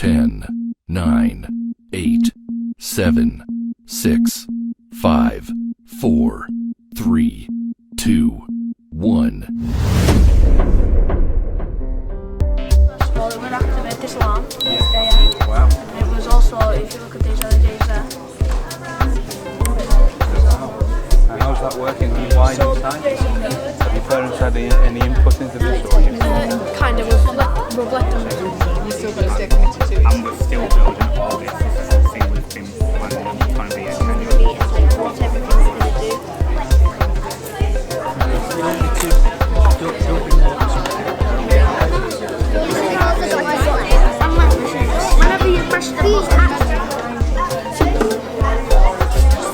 10, 9, 8, 7, 6, 5, 4, 3, 2, 1. First of all, we were active this long. Yeah. Wow. And it was also, if you look at these other days there. And how's that working? Why inside? Have your parents had any input into this, or you? Kind of, we've let them. We're still going to stay committed to it. And we're still building all this. This is the thing we've been planning on trying to be educated. What everything's going to do. Whenever you press the button,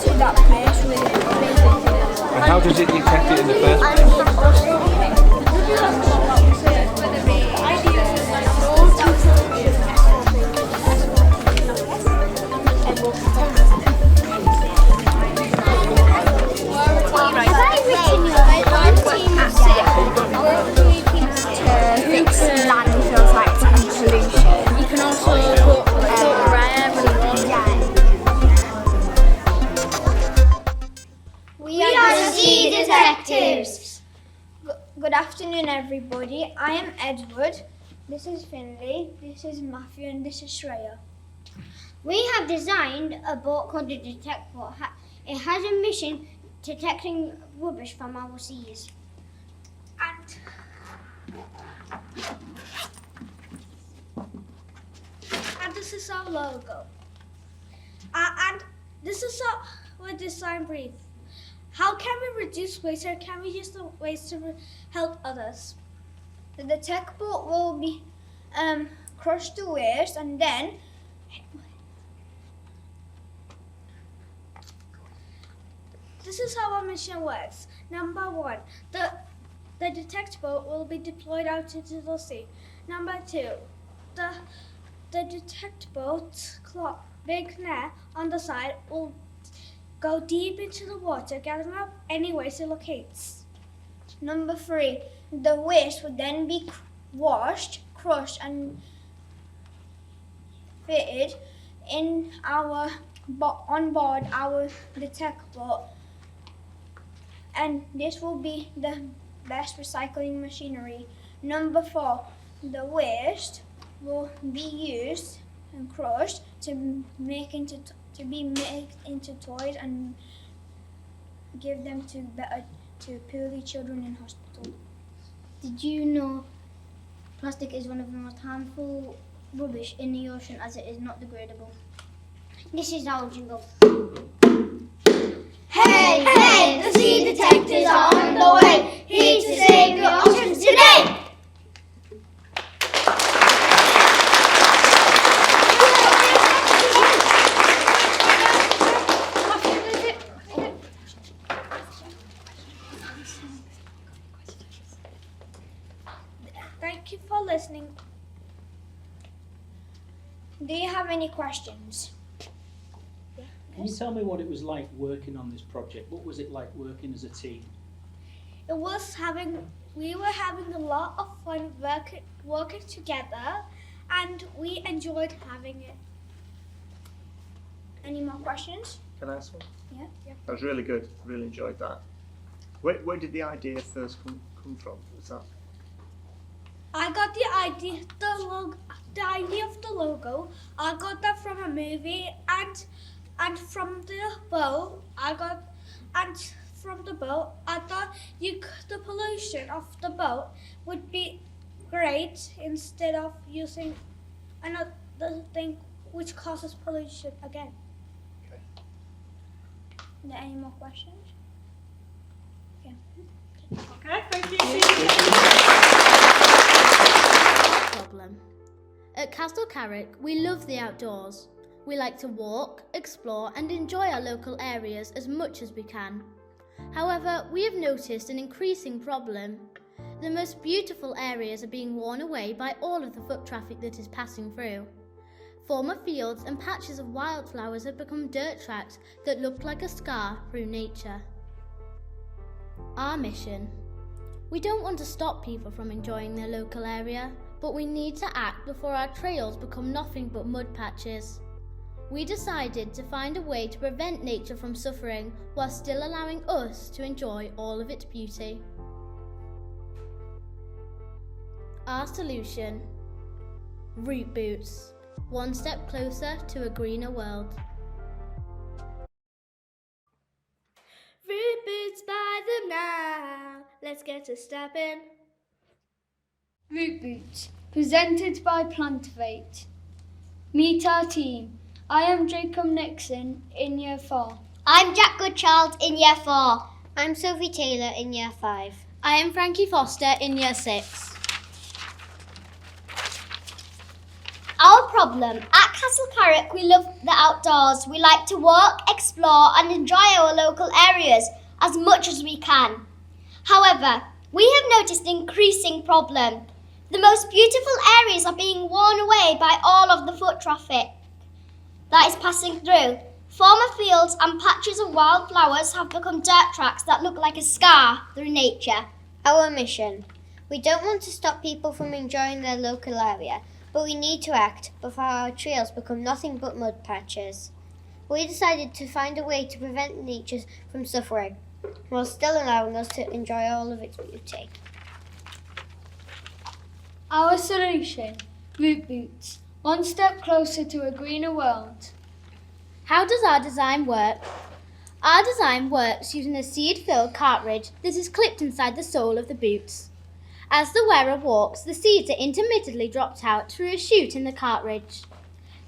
see that place really. And how does it detect it in the first place? We are the CET Detectives. Good afternoon, everybody. I am Edward. This is Finley. This is Matthew, and this is Shreya. We have designed a boat called the Detect Boat. It has a mission detecting rubbish from our seas. And this is our logo. And this is our design brief. How can we reduce waste, or can we use the waste to help others? The Detect Boat will be crush the waste, and then this is how our mission works. Number 1, the Detect Boat will be deployed out into the sea. Number 2, the Detect Boat's big net on the side will go deep into the water, gathering up any waste it locates. Number 3, the waste will then be washed, crushed, and fitted in on board our Detect Boat, and this will be the best recycling machinery. Number 4, the waste will be used and crushed to be made into toys and give them to poorly children in hospital. Did you know plastic is one of the most harmful rubbish in the ocean, as it is not degradable? This is our jingle. Hey, hey, the CET Detectives are on the way, here to save your oceans today! Thank you for listening. Do you have any questions? Can you tell me what it was like working on this project? What was it like working as a team? We were having a lot of fun working together, and we enjoyed having it. Any more questions? Can I ask one? Yeah. That was really good. Really enjoyed that. Where did the idea first come from? Was that? I got the idea of the logo. I got that from a movie, and from the boat. I thought the pollution of the boat would be great instead of using another thing which causes pollution again. Okay. Are there any more questions? Yeah. Okay, thank you. Problem. At Castle Carrick, we love the outdoors. We like to walk, explore and enjoy our local areas as much as we can. However, we have noticed an increasing problem. The most beautiful areas are being worn away by all of the foot traffic that is passing through. Former fields and patches of wildflowers have become dirt tracks that look like a scar through nature. Our mission. We don't want to stop people from enjoying their local area, but we need to act before our trails become nothing but mud patches. We decided to find a way to prevent nature from suffering while still allowing us to enjoy all of its beauty. Our solution: root boots, one step closer to a greener world. Root boots, buy them now. Let's get a step in. Root Boots, presented by Plantivate. Meet our team. I am Jacob Nixon in Year 4. I'm Jack Goodchild in Year 4. I'm Sophie Taylor in Year 5. I am Frankie Foster in Year 6. Our problem: at Castle Carrick we love the outdoors. We like to walk, explore and enjoy our local areas as much as we can. However, we have noticed an increasing problem. The most beautiful areas are being worn away by all of the foot traffic that is passing through. Former fields and patches of wildflowers have become dirt tracks that look like a scar through nature. Our mission: we don't want to stop people from enjoying their local area, but we need to act before our trails become nothing but mud patches. We decided to find a way to prevent nature from suffering, while still allowing us to enjoy all of its beauty. Our solution: Root Boots, one step closer to a greener world. How does our design work? Our design works using a seed-filled cartridge that is clipped inside the sole of the boots. As the wearer walks, the seeds are intermittently dropped out through a chute in the cartridge.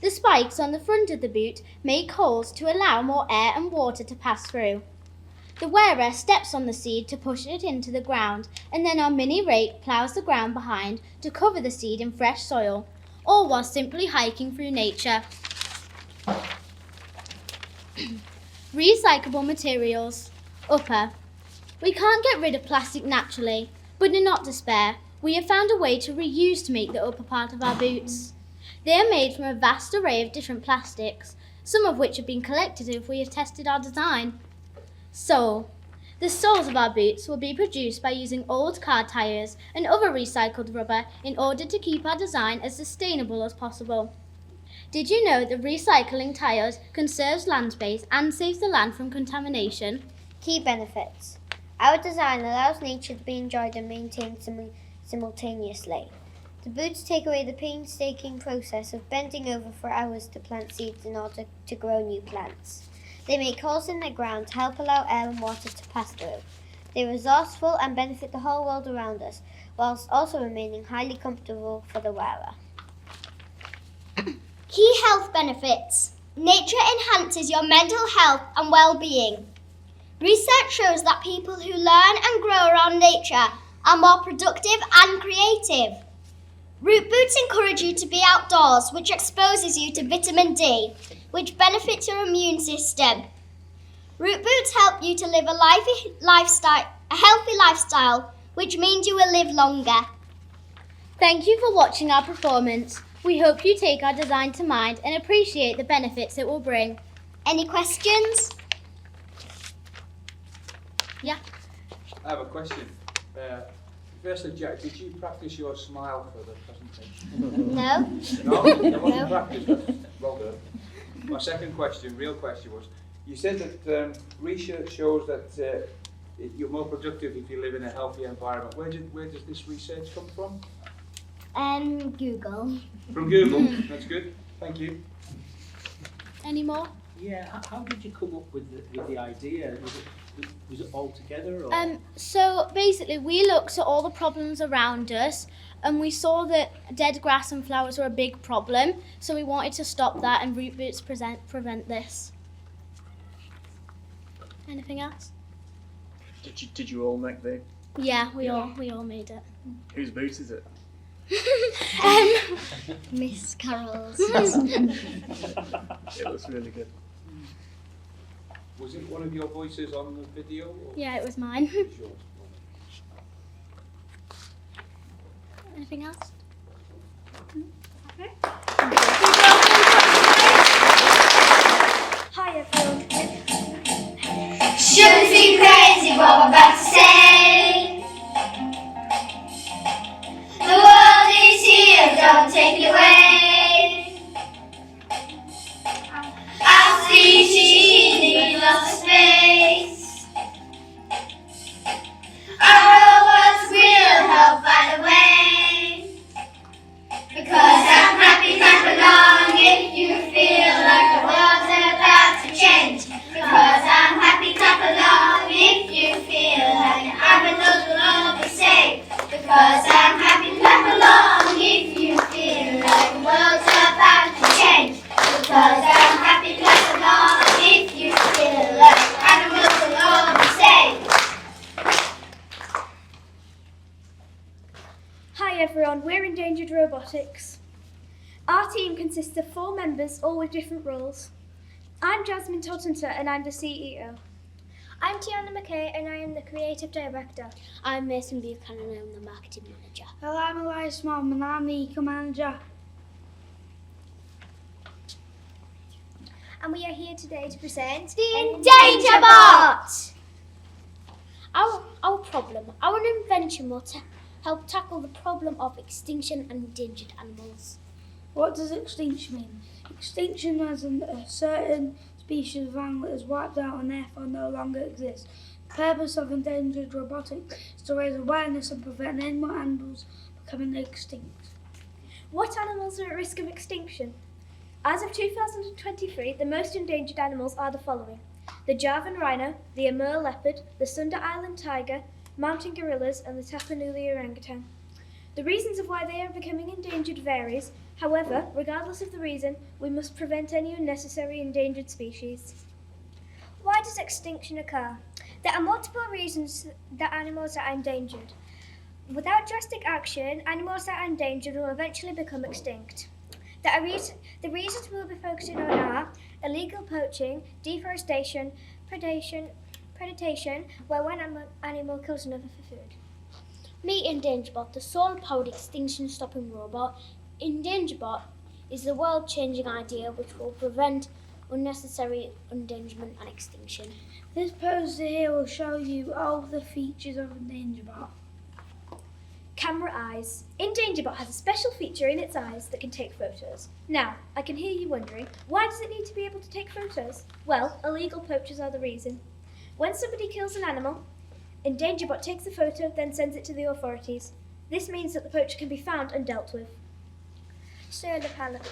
The spikes on the front of the boot make holes to allow more air and water to pass through. The wearer steps on the seed to push it into the ground, and then our mini rake ploughs the ground behind to cover the seed in fresh soil, all while simply hiking through nature. Recyclable materials. Upper. We can't get rid of plastic naturally, but do not despair. We have found a way to reuse to make the upper part of our boots. They are made from a vast array of different plastics, some of which have been collected if we have tested our design. Sole. The soles of our boots will be produced by using old car tyres and other recycled rubber in order to keep our design as sustainable as possible. Did you know that recycling tyres conserves land space and saves the land from contamination? Key benefits. Our design allows nature to be enjoyed and maintained simultaneously. The boots take away the painstaking process of bending over for hours to plant seeds in order to grow new plants. They make holes in the ground to help allow air and water to pass through. They're resourceful and benefit the whole world around us, whilst also remaining highly comfortable for the wearer. Key health benefits. Nature enhances your mental health and well-being. Research shows that people who learn and grow around nature are more productive and creative. Root boots encourage you to be outdoors, which exposes you to vitamin D, which benefits your immune system. Root boots help you to live a healthy lifestyle, which means you will live longer. Thank you for watching our performance. We hope you take our design to mind and appreciate the benefits it will bring. Any questions? Yeah. I have a question. Firstly, Jack, did you practice your smile for the presentation? No. No? There wasn't practice. Well done. My second question, real question, was, you said that research shows that you're more productive if you live in a healthy environment. Where does this research come from? Google. From Google. That's good. Thank you. Any more? Yeah, how did you come up with the idea? Was it all together? Or? So basically we looked at all the problems around us and we saw that dead grass and flowers were a big problem, so we wanted to stop that, and root boots prevent this. Anything else? Did you all make the? Yeah, we all made it. Whose boot is it? Miss Carol's. It looks really good. Was it one of your voices on the video? Or? Yeah, it was mine. Sure. Anything else? Okay. Hi everyone. Shouldn't seem crazy what I'm about to say. The world is here. robotics. Our team consists of 4 members, all with different roles. I'm Jasmine Tottenser and I'm the CEO. I'm Tiana McKay and I am the Creative Director. I'm Mason Buchanan and I'm the Marketing Manager. Hello, I'm Elias Mom and I'm the Eco Manager. And we are here today to present the Endanger Bot! Our invention will help tackle the problem of extinction and endangered animals. What does extinction mean? Extinction as a certain species of animal is wiped out and therefore no longer exists. The purpose of endangered robotics is to raise awareness and prevent any more animals becoming extinct. What animals are at risk of extinction? As of 2023, the most endangered animals are the following: the Javan rhino, the Amur leopard, the Sunda Island tiger, mountain gorillas, and the Tapanuli orangutan. The reasons of why they are becoming endangered varies. However, regardless of the reason, we must prevent any unnecessary endangered species. Why does extinction occur? There are multiple reasons that animals are endangered. Without drastic action, animals that are endangered will eventually become extinct. The reasons we'll be focusing on are illegal poaching, deforestation, predation, where one animal kills another for food. Meet EndangerBot, the solar-powered extinction-stopping robot. EndangerBot is the world-changing idea which will prevent unnecessary endangerment and extinction. This poster here will show you all the features of EndangerBot. Camera eyes. EndangerBot has a special feature in its eyes that can take photos. Now, I can hear you wondering, why does it need to be able to take photos? Well, illegal poachers are the reason. When somebody kills an animal, EndangerBot takes the photo, then sends it to the authorities. This means that the poacher can be found and dealt with. Solar panel.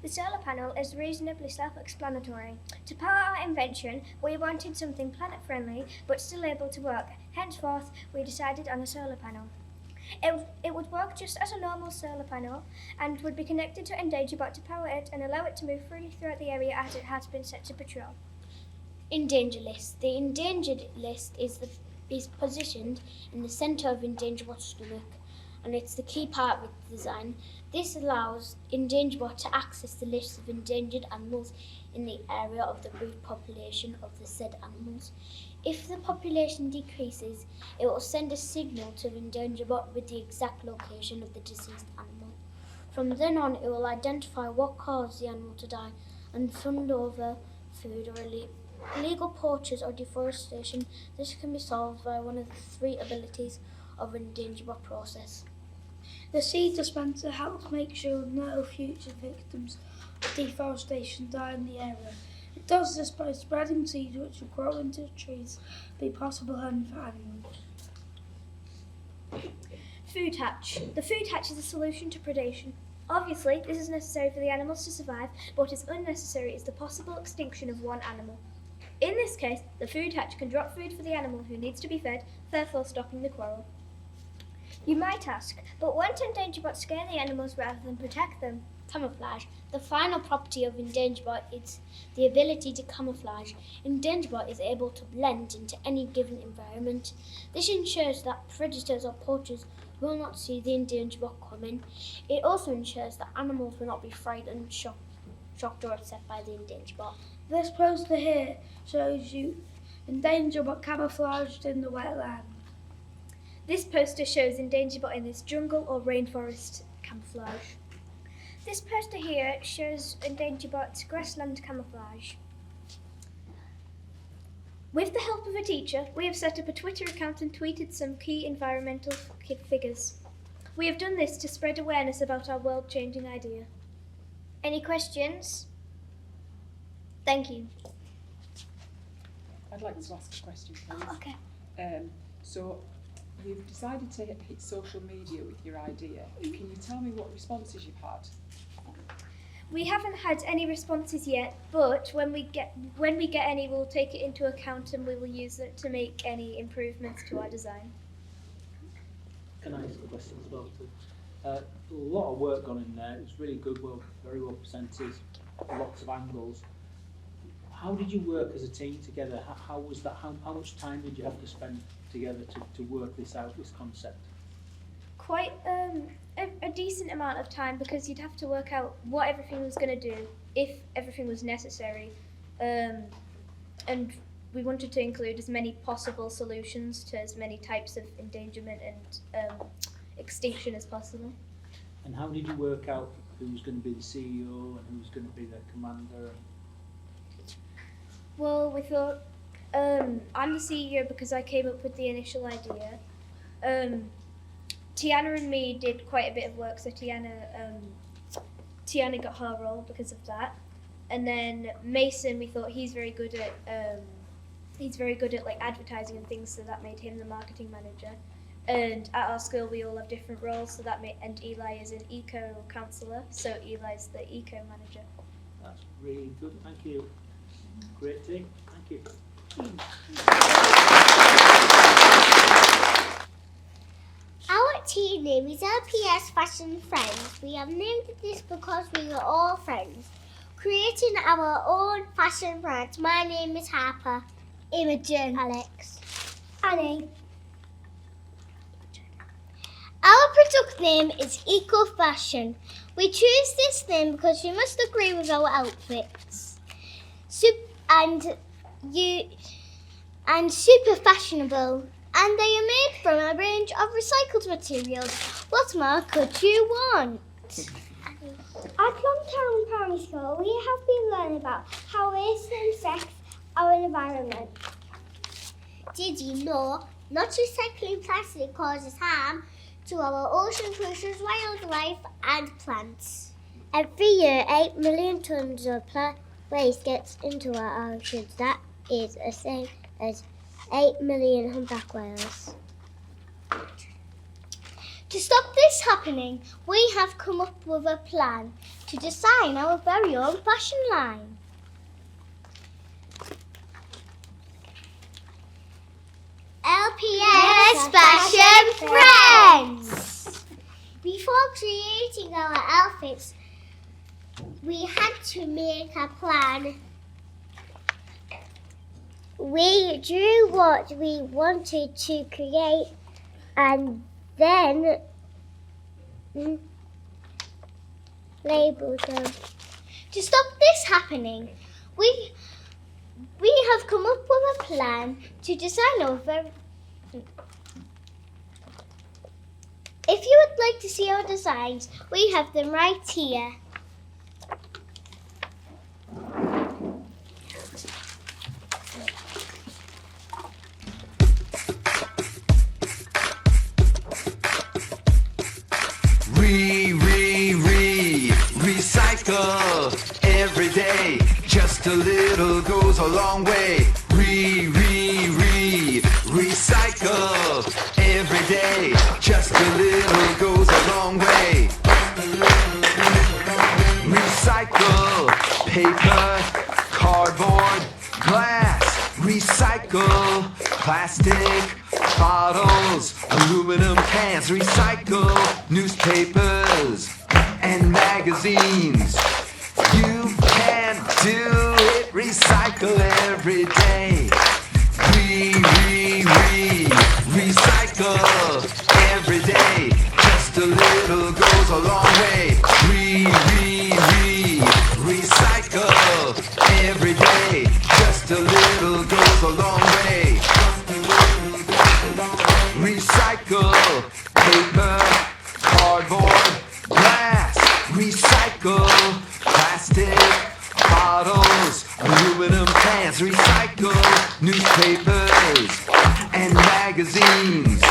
The solar panel is reasonably self-explanatory. To power our invention, we wanted something planet-friendly but still able to work. Henceforth, we decided on a solar panel. It would work just as a normal solar panel and would be connected to EndangerBot to power it and allow it to move freely throughout the area as it has been set to patrol. Endangered list. The endangered list is positioned in the centre of EndangerBot's stomach, and it's the key part of its design. This allows EndangerBot to access the list of endangered animals in the area of the breed population of the said animals. If the population decreases, it will send a signal to EndangerBot with the exact location of the deceased animal. From then on, it will identify what caused the animal to die and fund over food or illegal poachers or deforestation. This can be solved by one of the 3 abilities of an EndangerBot process. The seed dispenser helps make sure no future victims of deforestation die in the area. It does this by spreading seeds which will grow into trees, be possible home for animals. Food hatch. The food hatch is a solution to predation. Obviously, this is necessary for the animals to survive, but what is unnecessary is the possible extinction of one animal. In this case, the food hatch can drop food for the animal who needs to be fed, therefore stopping the quarrel. You might ask, but won't EndangerBot scare the animals rather than protect them? Camouflage. The final property of EndangerBot is the ability to camouflage. EndangerBot is able to blend into any given environment. This ensures that predators or poachers will not see the EndangerBot coming. It also ensures that animals will not be frightened, shocked or upset by the EndangerBot. This poster here shows you EndangerBot camouflaged in the wetland. This poster shows EndangerBot in this jungle or rainforest camouflage. This poster here shows EndangerBot's grassland camouflage. With the help of a teacher, we have set up a Twitter account and tweeted some key environmental figures. We have done this to spread awareness about our world-changing idea. Any questions? Thank you. I'd like to ask a question, please. Oh, okay. So, you've decided to hit social media with your idea. Can you tell me what responses you've had? We haven't had any responses yet, but when we get any, we'll take it into account and we will use it to make any improvements to our design. Can I ask a question as well, too? A lot of work gone in there. It was really good, very well presented, lots of angles. How did you work as a team together? How was that? How much time did you have to spend together to work this out, this concept? quite a decent amount of time, because you'd have to work out what everything was going to do, if everything was necessary, and we wanted to include as many possible solutions to as many types of endangerment and extinction as possible. And how did you work out who was going to be the CEO and who was going to be the commander? Well, we thought, I'm the CEO because I came up with the initial idea. Tiana and me did quite a bit of work, so Tiana got her role because of that. And then Mason, we thought he's very good at like advertising and things, so that made him the marketing manager. And at our school we all have different roles, so that and Eli is an eco counsellor, so Eli's the eco manager. That's really good, thank you. Great team, thank you. Our team name is LPS Fashion Friends. We have named this because we are all friends, creating our own fashion brands. My name is Harper. Imogen. Alex. Annie. Our product name is Eco Fashion. We choose this name because we must agree with our outfits. And super fashionable. And they are made from a range of recycled materials. What more could you want? At Longtown Primary School, we have been learning about how waste affects our environment. Did you know not recycling plastic causes harm to our oceans, fishes, wildlife and plants? Every year, 8 million tonnes of waste gets into our oceans. That is the same as 8 million humpback whales. To stop this happening, we have come up with a plan to design our very own fashion line. LPS Fashion Friends! Before creating our outfits, we had to make a plan. We drew what we wanted to create and then labelled them. To stop this happening, we have come up with a plan to design our very... If you would like to see our designs, we have them right here. Recycle every day. Just a little goes a long way. Recycle every day. Just a little goes a long way. Recycle paper, cardboard, glass. Recycle plastic, bottles, aluminum cans. Recycle newspapers and magazines. You can do it. Recycle every day. Recycle every day. Just a little goes a long way. Recycle every day. Just a little goes a long way. Recycle paper, cardboard, glass. Recycle plastic, bottles, aluminum cans. Recycle newspapers and magazines.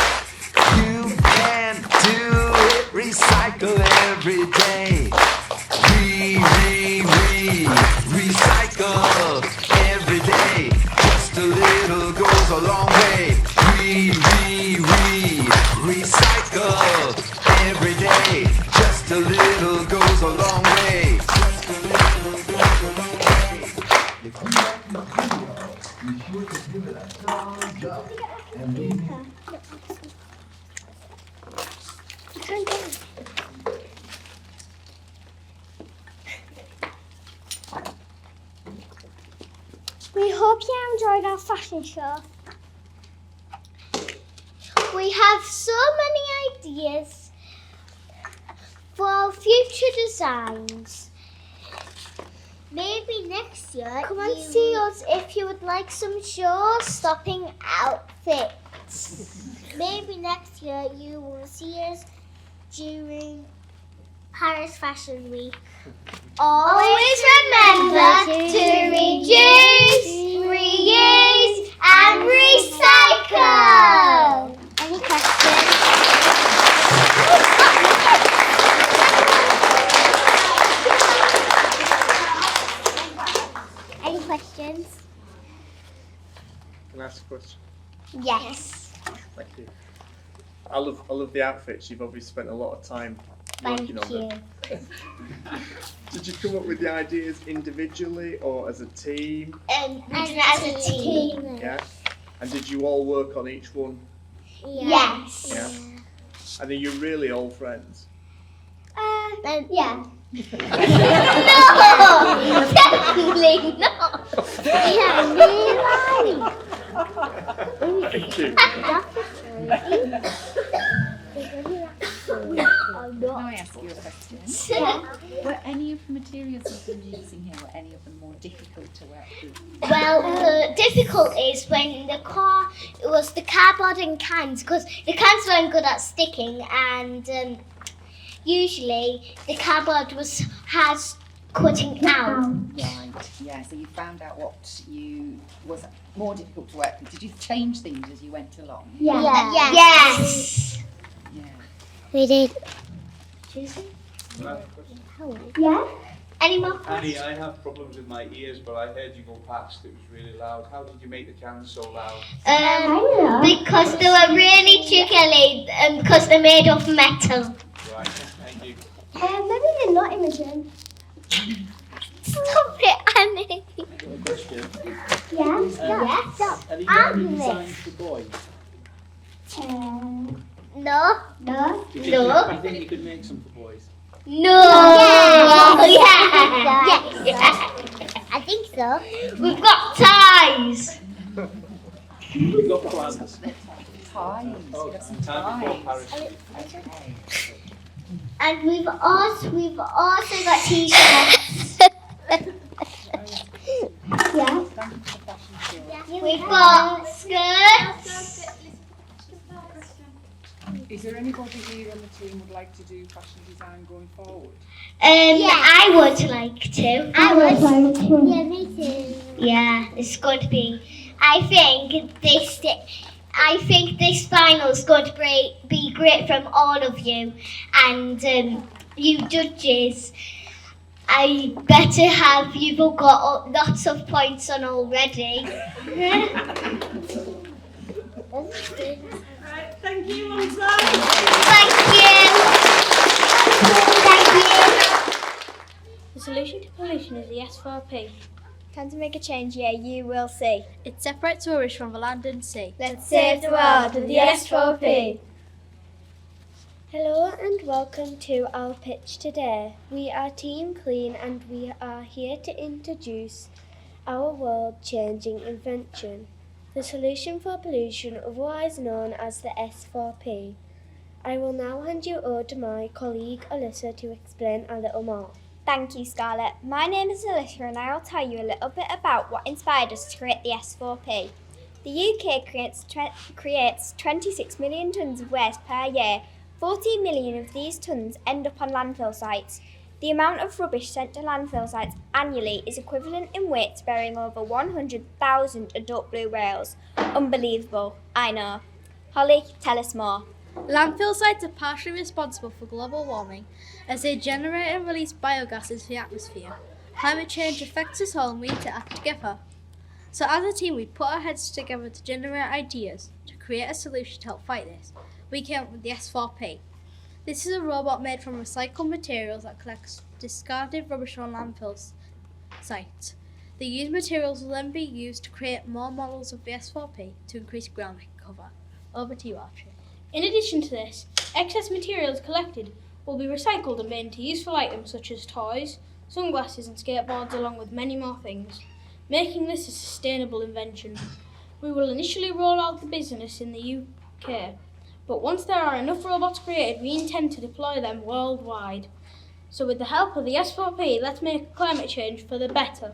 You can do it. Recycle every day. Recycle every day. Just a little goes a long way. Recycle every day. Just a little goes a long way. If you like the video, be sure to give it a thumbs up and leave me. We hope you enjoyed our fashion show. We have so many ideas for future designs. Maybe next year, come and see us if you would like some show-stopping outfits. Maybe next year you will see us during Paris Fashion Week. Always remember to reduce, reuse and recycle. Any questions? Any questions? Can I ask a question? Yes. Thank you. I love the outfits. You've obviously spent a lot of time working on them. Did you come up with the ideas individually or as a team? As a team. Yeah. And did you all work on each one? Yes. Yeah. And are you really all friends? Yeah. No, definitely not. Yeah, really. Thank you. Can I ask you a question? Were any of the materials you've been using here, were any of them more difficult to work with? Well, the difficult is when it was the cardboard and cans, because the cans weren't good at sticking, and usually the cardboard has cutting out. Right, yeah, so you found out what was more difficult to work with. Did you change things as you went along? Yeah. Yes. Yeah. We did. Yeah. Any more questions? Annie, I have problems with my ears, but I heard you go past. It was really loud. How did you make the cans so loud? Because they were really tricky, because they're made of metal. Right, thank you. Maybe they're not, Imogen. Stop it, Annie. Question. Yes. Yes. Have you got any designs for boys? No. Do you think you could make some for boys? No. Yeah. I think so. We've got ties. We've got plans. Ties. Oh, Got some time before ties. Paris. Okay. And we've also got t-shirts. Yeah. We've got skirts. Is there anybody here on the team would like to do fashion design going forward? I would like to. I would like to. Yeah, me too. Yeah, it's going to be. I think this final is going to be great from all of you, and you judges. I better have you've all got lots of points on already. Right, thank you, Monza. Thank you. Thank you. The solution to pollution is the S4P. Time to make a change, yeah, you will see. It separates rubbish from the land and sea. Let's save the world with the S4P. Hello and welcome to our pitch today. We are Team Clean and we are here to introduce our world-changing invention, the solution for pollution, otherwise known as the S4P. I will now hand you over to my colleague Alyssa to explain a little more. Thank you, Scarlett. My name is Alicia and I will tell you a little bit about what inspired us to create the S4P. The UK creates 26 million tonnes of waste per year. 14 million of these tonnes end up on landfill sites. The amount of rubbish sent to landfill sites annually is equivalent in weight to burying over 100,000 adult blue whales. Unbelievable, I know. Holly, tell us more. Landfill sites are partially responsible for global warming as they generate and release biogas into the atmosphere. Climate change affects us all and we need to act together. So as a team we put our heads together to generate ideas to create a solution to help fight this. We came up with the S4P. This is a robot made from recycled materials that collects discarded rubbish from landfill sites. The used materials will then be used to create more models of the S4P to increase ground cover. Over to you, Archie. In addition to this, excess materials collected will be recycled and made into useful items such as toys, sunglasses and skateboards, along with many more things, making this a sustainable invention. We will initially roll out the business in the UK, but once there are enough robots created, we intend to deploy them worldwide. So with the help of the S4P, let's make climate change for the better.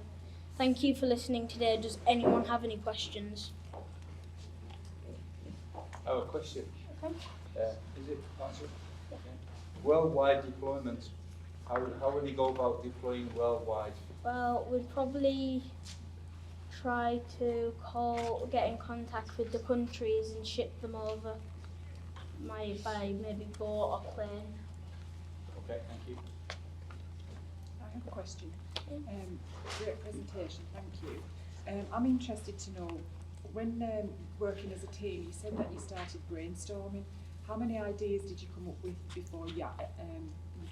Thank you for listening today. Does anyone have any questions? I have a question. Okay. Is it answered? Okay. Worldwide deployment. How will you go about deploying worldwide? Well, we'd probably try to get in contact with the countries and ship them over by maybe boat or plane. Okay, thank you. I have a question. Great presentation, thank you. I'm interested to know, when working as a team, you said that you started brainstorming. How many ideas did you come up with before you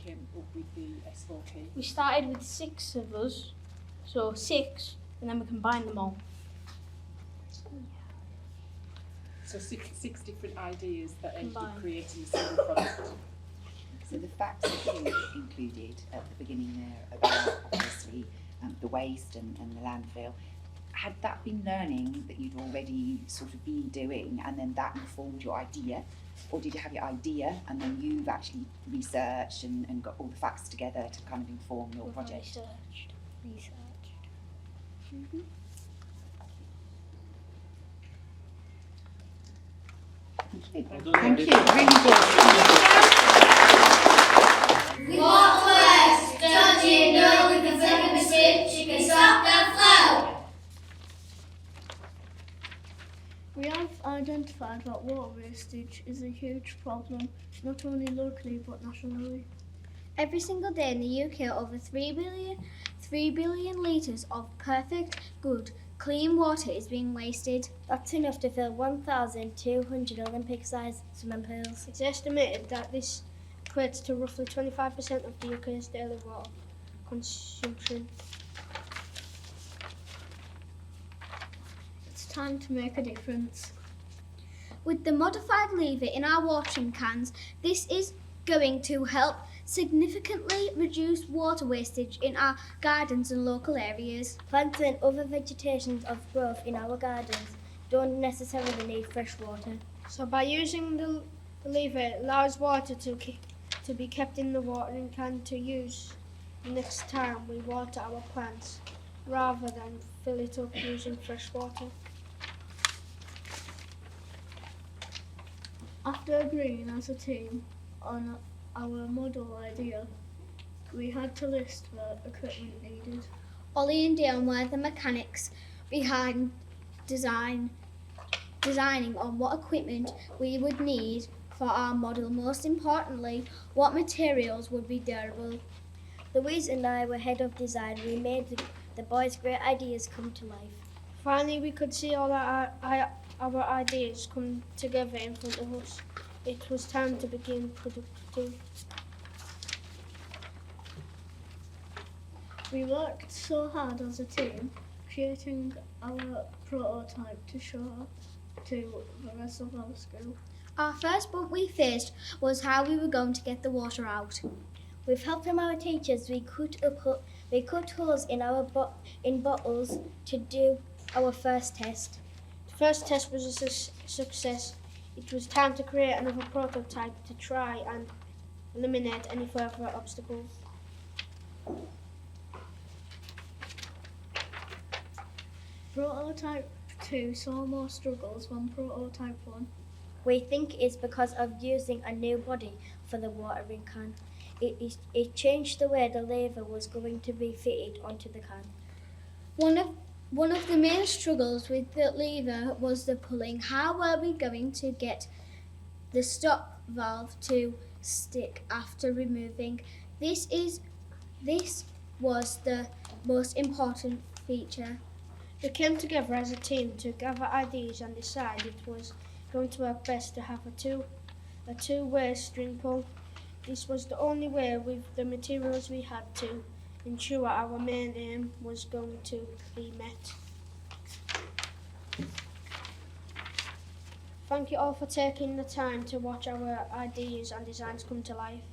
came up with the S4P? We started with 6 of us, so 6, and then we combined them all. So six different ideas that ended up Combined. creating a single product. So the facts that you included at the beginning there about obviously the waste and the landfill, had that been learning that you'd already sort of been doing and then that informed your idea? Or did you have your idea and then you've actually researched and got all the facts together to kind of inform your project? Researched. Mm-hmm. Thank you. Really good. What works? Don't you know with the flick of a switch you can stop the flow? We have identified that water wastage is a huge problem, not only locally but nationally. Every single day in the UK, over 3 billion litres of perfect, good, clean water is being wasted. That's enough to fill 1,200 Olympic-sized swimming pools. It's estimated that this equates to roughly 25% of the UK's daily water consumption. It's time to make a difference. With the modified lever in our watering cans, this is going to help significantly reduce water wastage in our gardens and local areas. Plants and other vegetations of growth in our gardens don't necessarily need fresh water. So by using the lever, it allows water to be kept in the watering can to use next time we water our plants, rather than fill it up using fresh water. After agreeing as a team on our model idea, we had to list the equipment needed. Ollie and Dion were the mechanics behind designing on what equipment we would need for our model. Most importantly, what materials would be durable. Louise and I were head of design. We made the boys' great ideas come to life. Finally, we could see all our ideas come together in front of us. It was time to begin production. We worked so hard as a team, creating our prototype to show to the rest of our school. Our first bump we faced was how we were going to get the water out. With help from our teachers, we cut holes in our bottles to do our first test. The first test was a success. It was time to create another prototype to try and eliminate any further obstacles. Prototype 2 saw more struggles than Prototype 1. We think it's because of using a new body for the watering can. It changed the way the lever was going to be fitted onto the can. One of the main struggles with the lever was the pulling. How were we going to get the stop valve to stick after removing? This was the most important feature. We came together as a team to gather ideas and decide it was going to work best to have a two-way string pull. This was the only way with the materials we had to ensure our main aim was going to be met. Thank you all for taking the time to watch our ideas and designs come to life.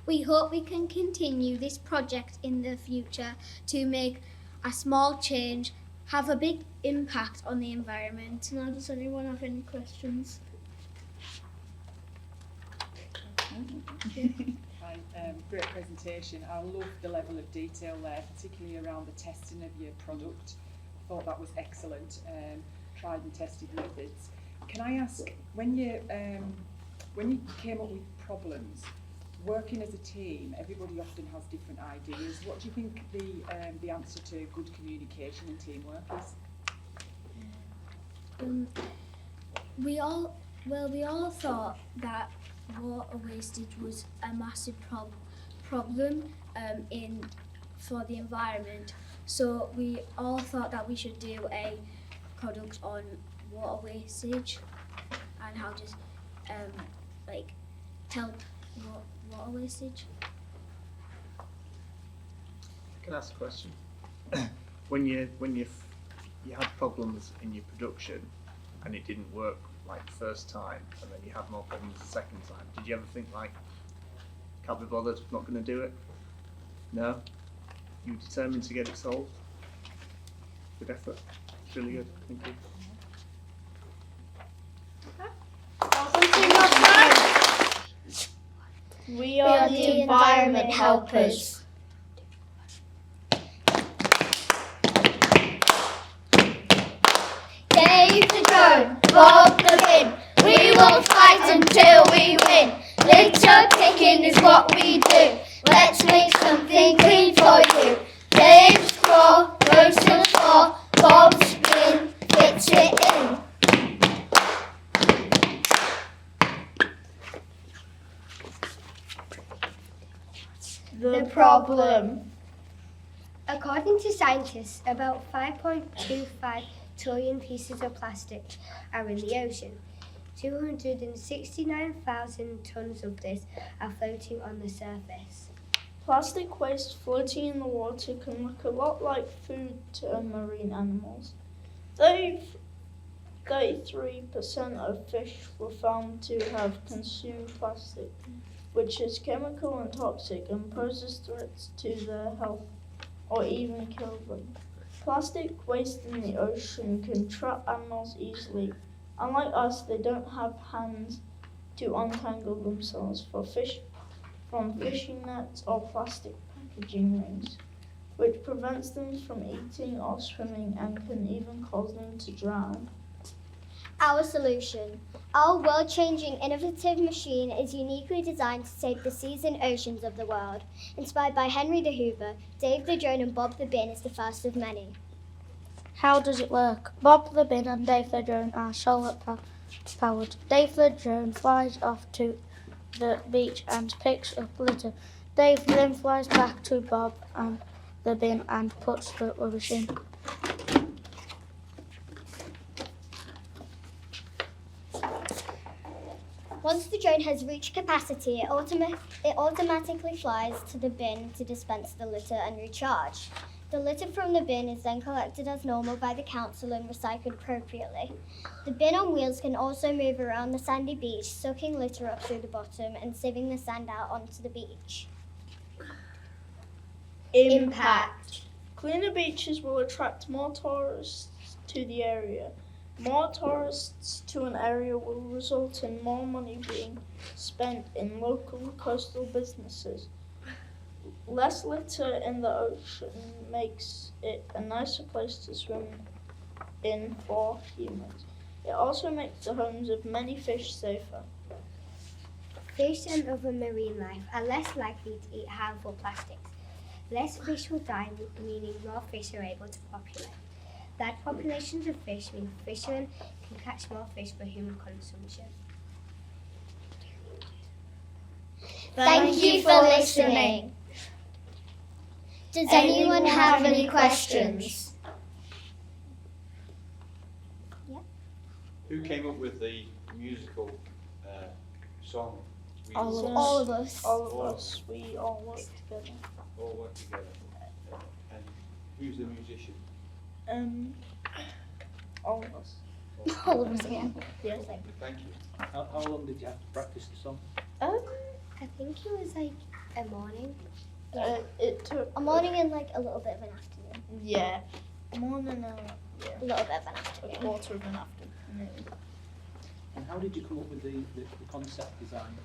We hope we can continue this project in the future to make a small change, have a big impact on the environment. Now, does anyone have any questions? Hi, Hi, great presentation. I love the level of detail there, particularly around the testing of your product. I thought that was excellent. Tried and tested methods. Can I ask, when you came up with problems, working as a team, everybody often has different ideas. What do you think the answer to good communication and teamwork is? We all thought that water wastage was a massive problem for the environment. So we all thought that we should do a product on water wastage and how to help water wastage. Can I ask a question? when you had problems in your production and it didn't work like the first time, and then you had more problems the second time, did you ever think like, can't be bothered, not going to do it? No? You were determined to get it solved? Good effort. It's really good. Thank you. We are the environment helpers. Dave the drone, Bob the bin. We will fight until we win. Litter picking is what we do. Let's make something clean for you. Dave's crawl goes to the floor. Bob's spin fits it in. The problem. According to scientists, about 5.25 trillion pieces of plastic are in the ocean. 269,000 tons of this are floating on the surface. Plastic waste floating in the water can look a lot like food to marine animals. 33% of fish were found to have consumed plastic, which is chemical and toxic and poses threats to their health or even kill them. Plastic waste in the ocean can trap animals easily. Unlike us, they don't have hands to untangle themselves from fishing nets or plastic packaging rings, which prevents them from eating or swimming and can even cause them to drown. Our solution. Our world-changing innovative machine is uniquely designed to save the seas and oceans of the world. Inspired by Henry de Hoover, Dave the Drone and Bob the Bin is the first of many. How does it work? Bob the Bin and Dave the Drone are solar powered. Dave the Drone flies off to the beach and picks up litter. Dave then flies back to Bob and the bin and puts the rubbish in. Once the drone has reached capacity, it automatically flies to the bin to dispense the litter and recharge. The litter from the bin is then collected as normal by the council and recycled appropriately. The bin on wheels can also move around the sandy beach, soaking litter up through the bottom and sieving the sand out onto the beach. Impact. Cleaner beaches will attract more tourists to the area. More tourists to an area will result in more money being spent in local coastal businesses. Less litter in the ocean makes it a nicer place to swim in for humans. It also makes the homes of many fish safer. Fish and other marine life are less likely to eat harmful plastics. Less fish will die, meaning more fish are able to populate. Large populations of fish mean fishermen can catch more fish for human consumption. Thank you for listening. Does anyone have any questions? Yeah. Who came up with the musical song? All of us. All of us. We all work together. All work together. And who's the musician? All of us. All of us again. Yeah. Thank you. How long did you have to practice the song? I think it was like a morning. It took A morning and like a little bit of an afternoon. Yeah, more than A little bit of an a afternoon. quarter of an afternoon. And how did you come up with the concept design?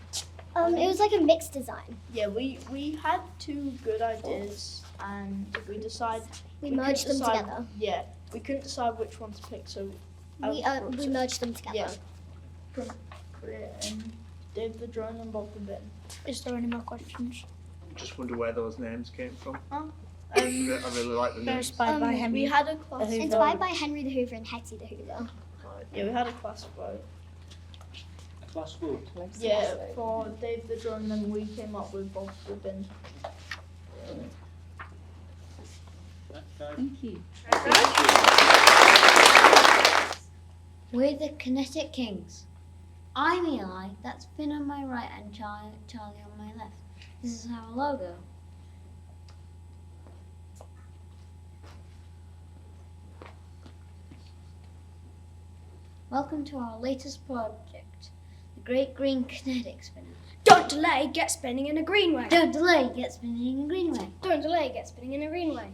It was like a mixed design. Yeah, we had two good ideas, and we decided We merged couldn't them decide- together. Yeah, we couldn't decide which one to pick, so We merged them together. Yeah. And Dave the drone and Bob the bin. Is there any more questions? Just wonder where those names came from. Huh? I really like the They're names. inspired by Henry. We had a class Inspired by Henry the Hoover and Hetty the Hoover. Yeah, we had a class vote. A class vote. Yeah, for Dave the drone, and we came up with Bob the bin. Thank you. We're the Kinetic Kings. I'm Eli, that's Finn on my right and Charlie on my left. This is our logo. Welcome to our latest project, the Great Green Kinetic Spinner. Don't delay, get spinning in a green way. Don't delay, get spinning in a green way. Don't delay, get spinning in a green way.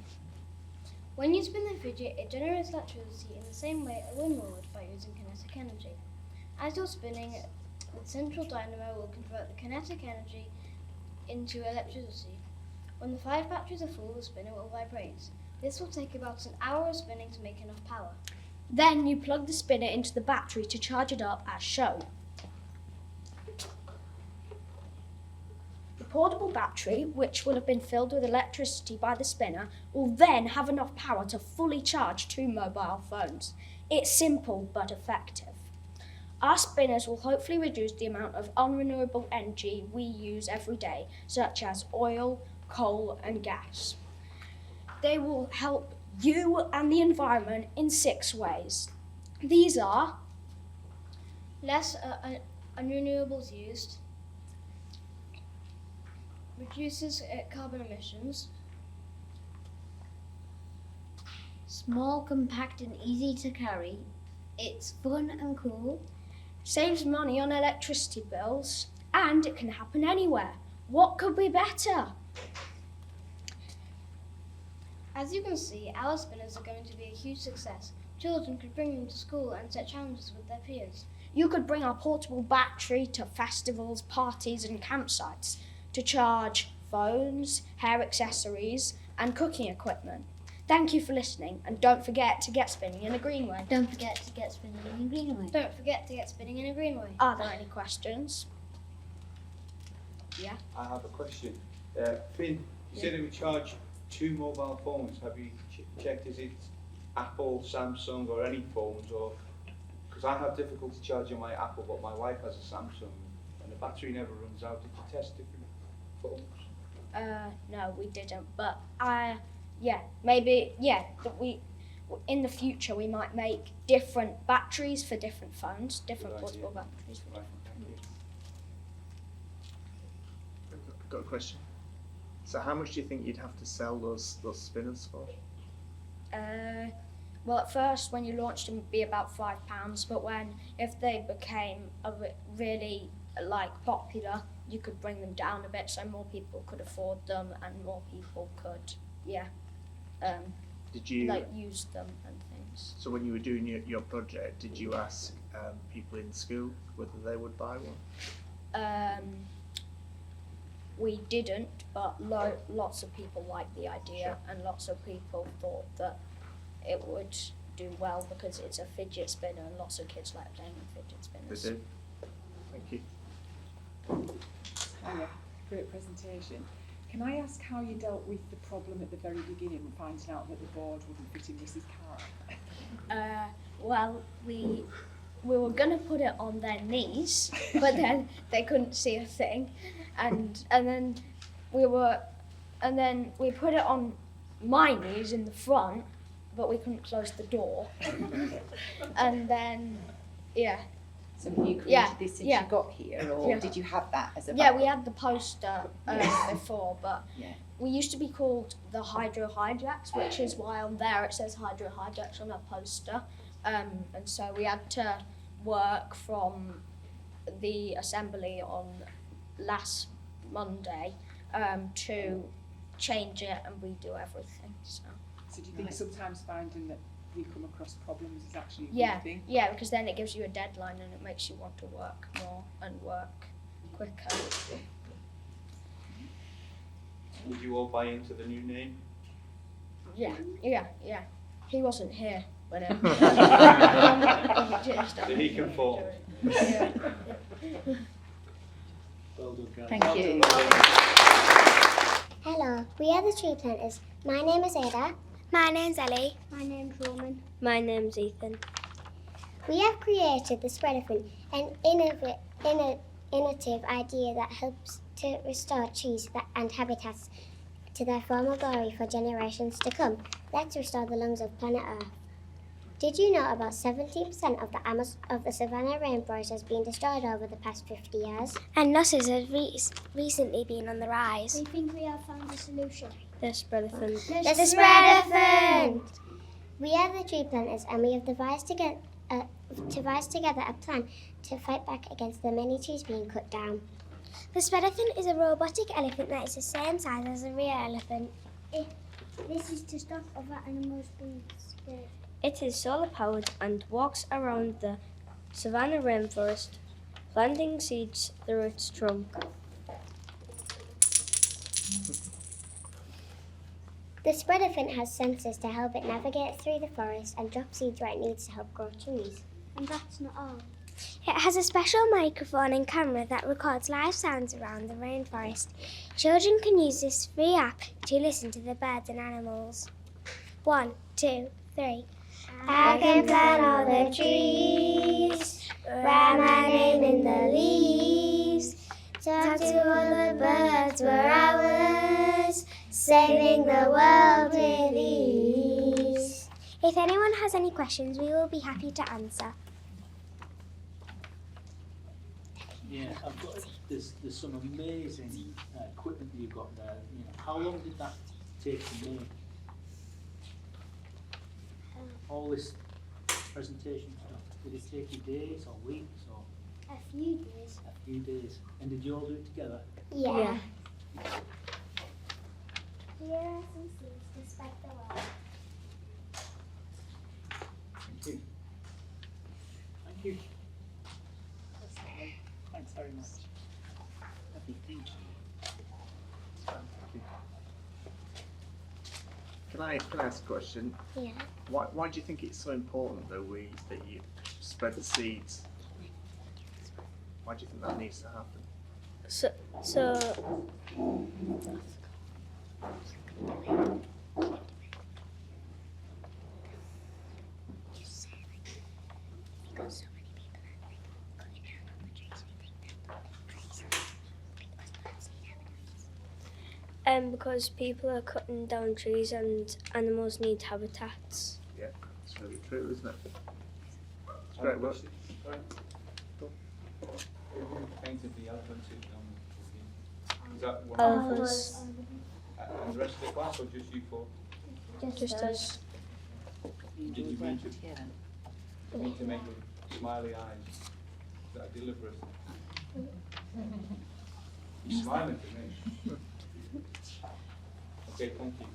When you spin the fidget, it generates electricity in the same way a windmill would by using kinetic energy. As you're spinning, the central dynamo will convert the kinetic energy into electricity. When the 5 batteries are full, the spinner will vibrate. This will take about an hour of spinning to make enough power. Then you plug the spinner into the battery to charge it up as shown. The portable battery, which will have been filled with electricity by the spinner, will then have enough power to fully charge 2 mobile phones. It's simple but effective. Our spinners will hopefully reduce the amount of unrenewable energy we use every day, such as oil, coal and gas. They will help you and the environment in 6 ways. These are less unrenewables used, reduces carbon emissions, Small, compact and easy to carry. It's fun and cool. saves money on electricity bills, and it can happen anywhere. What could be better? As you can see, our spinners are going to be a huge success. Children could bring them to school and set challenges with their peers. You could bring our portable battery to festivals, parties and campsites to charge phones, hair accessories and cooking equipment. Thank you for listening, and don't forget to get spinning in a green way. Don't forget to get spinning in a green way. Don't forget to get spinning in a green way. Are there any questions? Yeah. I have a question. Finn, you said it would charge 2 mobile phones. Have you checked, is it Apple, Samsung or any phones? Or because I have difficulty charging my Apple, but my wife has a Samsung and the battery never runs out. Did you test different phones? No, we didn't, but that we in the future we might make different batteries for different phones, different portable batteries for different phones. I've got a question. So how much do you think you'd have to sell those spinners for? Well, at first when you launched them, it'd be about £5, but if they became really popular, you could bring them down a bit so more people could afford them and more people could Did you use them and things. So when you were doing your project, did you ask people in school whether they would buy one? We didn't, but lots of people liked the idea, and lots of people thought that it would do well because it's a fidget spinner and lots of kids like playing with fidget spinners. They do. Thank you. Hiya, great presentation. Can I ask how you dealt with the problem at the very beginning, finding out that the board wouldn't fit in Mrs. Carr? Well, we were going to put it on their knees, but then they couldn't see a thing, and then we put it on my knees in the front, but we couldn't close the door, and then So you created this since you got here, or did you have that as a Yeah, we had the poster before, but Yeah. we used to be called the Hydro Hijax, which is why on there it says Hydro Hijax on our poster. And so we had to work from the assembly on last Monday to change it and redo everything. So do you think sometimes finding that you come across problems is actually a good thing? Yeah, because then it gives you a deadline and it makes you want to work more and work quicker. Did you all buy into the new name? Yeah. He wasn't here when Did he conform? Well done, guys. Thank you. Hello, we are the tree planters. My name is Ada. My name's Ellie. My name's Roman. My name's Ethan. We have created the Spreadathon, an innovative idea that helps to restore trees and habitats to their former glory for generations to come. Let's restore the lungs of planet Earth. Did you know about 70% of the savanna rainforest has been destroyed over the past 50 years? And losses have recently been on the rise. We think we have found a solution. The Spreadathon. The Spreadathon! We are the tree planters, and we have devised together a plan to fight back against the many trees being cut down. The Spreadathon is a robotic elephant that is the same size as a real elephant. This is to stop other animals being scared. It is solar powered and walks around the savanna rainforest, planting seeds through its trunk. The Spreadathon has sensors to help it navigate through the forest and drop seeds where it needs to help grow trees. And that's not all. It has a special microphone and camera that records live sounds around the rainforest. Children can use this free app to listen to the birds and animals. 1, 2, 3. I can plant all the trees, write my name in the leaves, talk to all the birds where I was, saving the world with ease. If anyone has any questions, we will be happy to answer. Yeah, there's some amazing equipment that you've got there. You know, how long did that take to make? All this presentation stuff, did it take you days or weeks or? A few days. A few days. And did you all do it together? Yeah. Here are some seeds to spread the world. Thank you. Thank you. Thanks very much. Lovely, thank you. Can I ask a question? Yeah. Why do you think it's so important that you spread the seeds? Why do you think that needs to happen? Because people are cutting down trees and animals need habitats. Yeah, it's really true, isn't it? It's great work. Who painted the elephants is that one Elephants. and the rest of the class, or just you four? Just us. Did you mean to make the smiley eyes? Is that deliberate? You're smiling to me. Okay, thank you.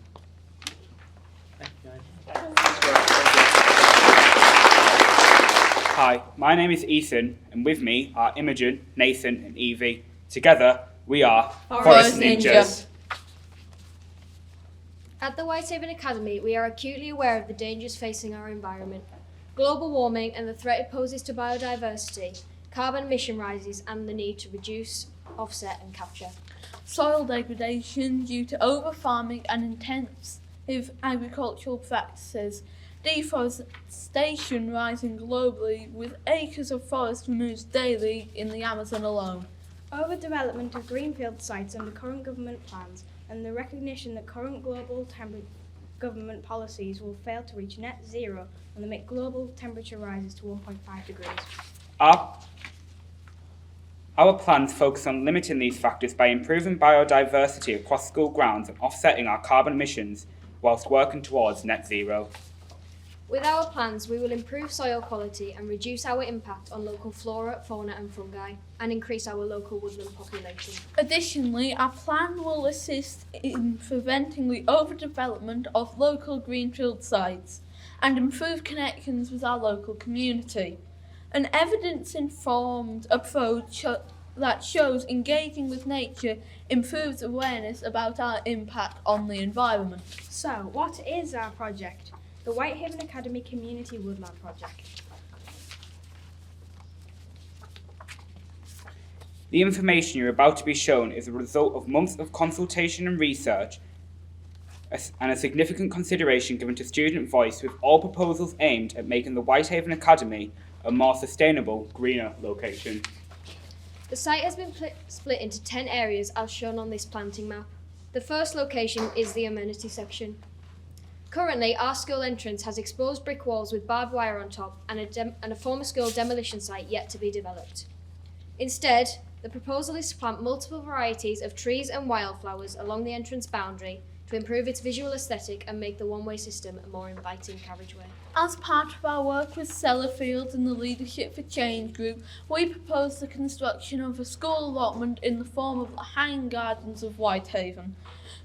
Thank you, guys. Hi, my name is Ethan, and with me are Imogen, Nathan, and Evie. Together, we are Forest Ninjas. At the Whitehaven Academy, we are acutely aware of the dangers facing our environment. Global warming and the threat it poses to biodiversity, carbon emission rises, and the need to reduce, offset, and capture. Soil degradation due to over-farming and intensive agricultural practices, deforestation rising globally with acres of forest removed daily in the Amazon alone. Overdevelopment of greenfield sites under current government plans and the recognition that current global government policies will fail to reach net zero and limit global temperature rises to 1.5 degrees. Our plans focus on limiting these factors by improving biodiversity across school grounds and offsetting our carbon emissions whilst working towards net zero. With our plans, we will improve soil quality and reduce our impact on local flora, fauna and fungi, and increase our local woodland population. Additionally, our plan will assist in preventing the overdevelopment of local greenfield sites and improve connections with our local community. An evidence-informed approach that shows engaging with nature improves awareness about our impact on the environment. So, what is our project? The Whitehaven Academy Community Woodland Project. The information you're about to be shown is a result of months of consultation and research and a significant consideration given to student voice, with all proposals aimed at making the Whitehaven Academy a more sustainable, greener location. The site has been split into 10 areas as shown on this planting map. The first location is the amenity section. Currently, our school entrance has exposed brick walls with barbed wire on top and a former school demolition site yet to be developed. Instead, the proposal is to plant multiple varieties of trees and wildflowers along the entrance boundary to improve its visual aesthetic and make the one-way system a more inviting carriageway. As part of our work with Sellafield and the Leadership for Change group, we propose the construction of a school allotment in the form of the hanging gardens of Whitehaven.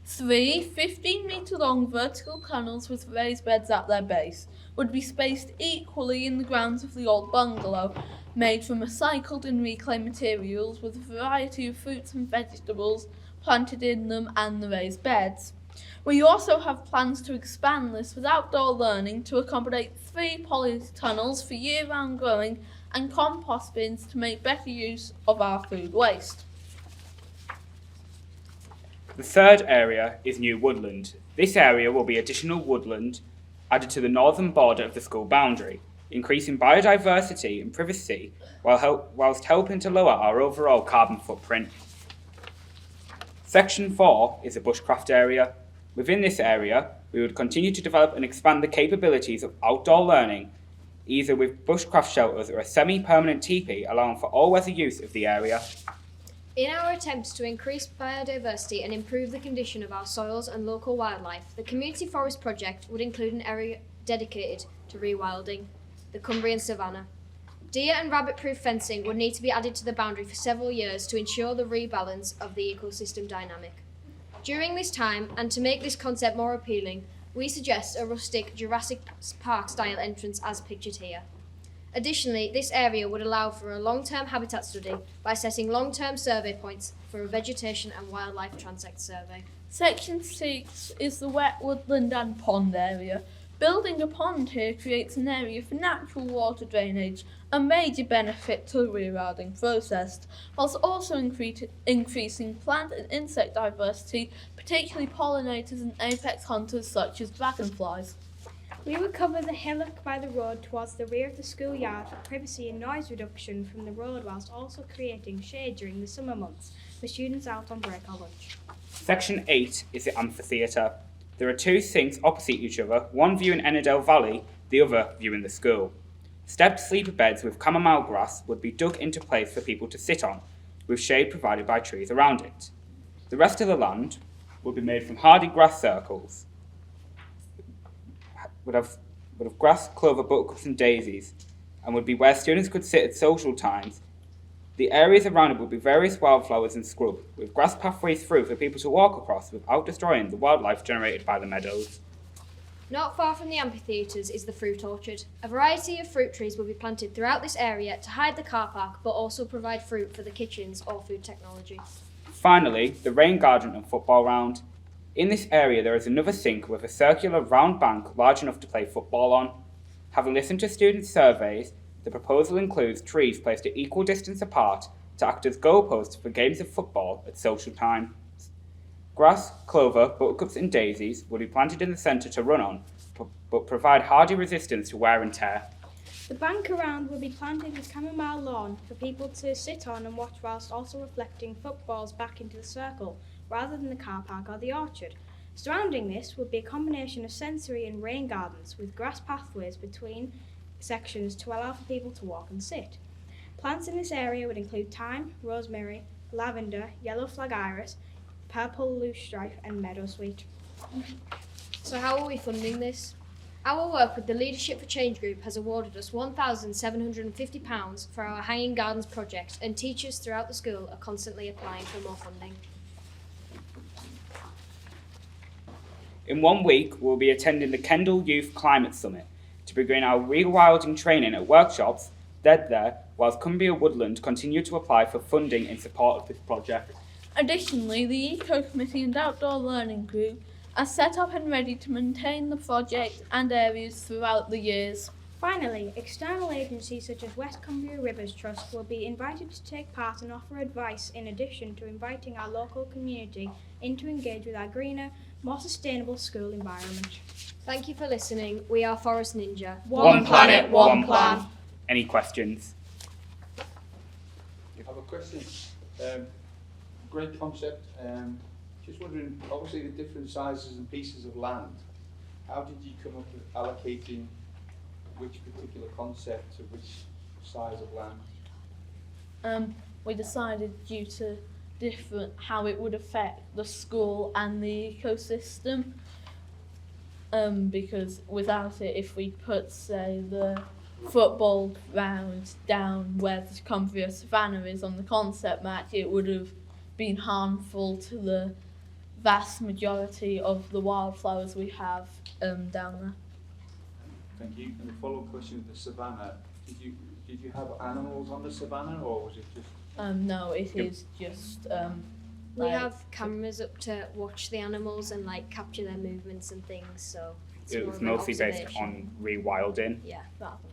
3 15-metre long vertical tunnels with raised beds at their base would be spaced equally in the grounds of the old bungalow, made from recycled and reclaimed materials, with a variety of fruits and vegetables planted in them and the raised beds. We also have plans to expand this with outdoor learning to accommodate 3 polytunnels for year-round growing and compost bins to make better use of our food waste. The third area is new woodland. This area will be additional woodland added to the northern border of the school boundary, increasing biodiversity and privacy whilst helping to lower our overall carbon footprint. Section 4 is a bushcraft area. Within this area, we would continue to develop and expand the capabilities of outdoor learning, either with bushcraft shelters or a semi-permanent teepee, allowing for all-weather use of the area. In our attempts to increase biodiversity and improve the condition of our soils and local wildlife, the Community Forest Project would include an area dedicated to rewilding the Cumbrian savannah. Deer and rabbit-proof fencing would need to be added to the boundary for several years to ensure the rebalance of the ecosystem dynamic. During this time, and to make this concept more appealing, we suggest a rustic Jurassic Park-style entrance as pictured here. Additionally, this area would allow for a long-term habitat study by setting long-term survey points for a vegetation and wildlife transect survey. Section 6 is the wet woodland and pond area. Building a pond here creates an area for natural water drainage, a major benefit to the rewilding process, whilst also increasing plant and insect diversity, particularly pollinators and apex hunters such as dragonflies. We would cover the hillock by the road towards the rear of the schoolyard for privacy and noise reduction from the road, whilst also creating shade during the summer months for students out on break or lunch. Section 8 is the amphitheatre. There are 2 sinks opposite each other, one viewing Ennerdale Valley, the other viewing the school. Stepped sleeper beds with chamomile grass would be dug into place for people to sit on, with shade provided by trees around it. The rest of the land would be made from hardy grass circles. Would have grass, clover, buttercups and daisies, and would be where students could sit at social times. The areas around it would be various wildflowers and scrub, with grass pathways through for people to walk across without destroying the wildlife generated by the meadows. Not far from the amphitheatres is the fruit orchard. A variety of fruit trees will be planted throughout this area to hide the car park, but also provide fruit for the kitchens or food technology. Finally, the rain garden and football round. In this area there is another sink with a circular round bank large enough to play football on. Having listened to student surveys, the proposal includes trees placed at equal distance apart to act as goalposts for games of football at social times. Grass, clover, buttercups and daisies will be planted in the centre to run on, but provide hardy resistance to wear and tear. The bank around will be planted with chamomile lawn for people to sit on and watch, whilst also reflecting footballs back into the circle, rather than the car park or the orchard. Surrounding this would be a combination of sensory and rain gardens with grass pathways between sections to allow for people to walk and sit. Plants in this area would include thyme, rosemary, lavender, yellow flag iris, purple loosestrife and meadowsweet. So how are we funding this? Our work with the Leadership for Change group has awarded us £1,750 for our Hanging Gardens project, and teachers throughout the school are constantly applying for more funding. In 1 week, we'll be attending the Kendal Youth Climate Summit to begin our rewilding training at workshops led there whilst Cumbria Woodland continue to apply for funding in support of this project. Additionally, the Eco Committee and Outdoor Learning Group are set up and ready to maintain the project and areas throughout the years. Finally, external agencies such as West Cumbria Rivers Trust will be invited to take part and offer advice in addition to inviting our local community in to engage with our greener, more sustainable school environment. Thank you for listening. We are Forest Ninja. One planet, one plan. Any questions? You have a question? Great concept. Just wondering, obviously the different sizes and pieces of land, how did you come up with allocating which particular concept to which size of land? We decided due to how it would affect the school and the ecosystem, because without it, if we put, say, the football ground down where the Cumbria Savannah is on the concept match, it would have been harmful to the vast majority of the wildflowers we have down there. Thank you. And the follow-up question of the savannah, did you have animals on the savannah, or was it just? No, it is just. We have cameras up to watch the animals and like capture their movements and things. So It was mostly based on rewilding. Yeah.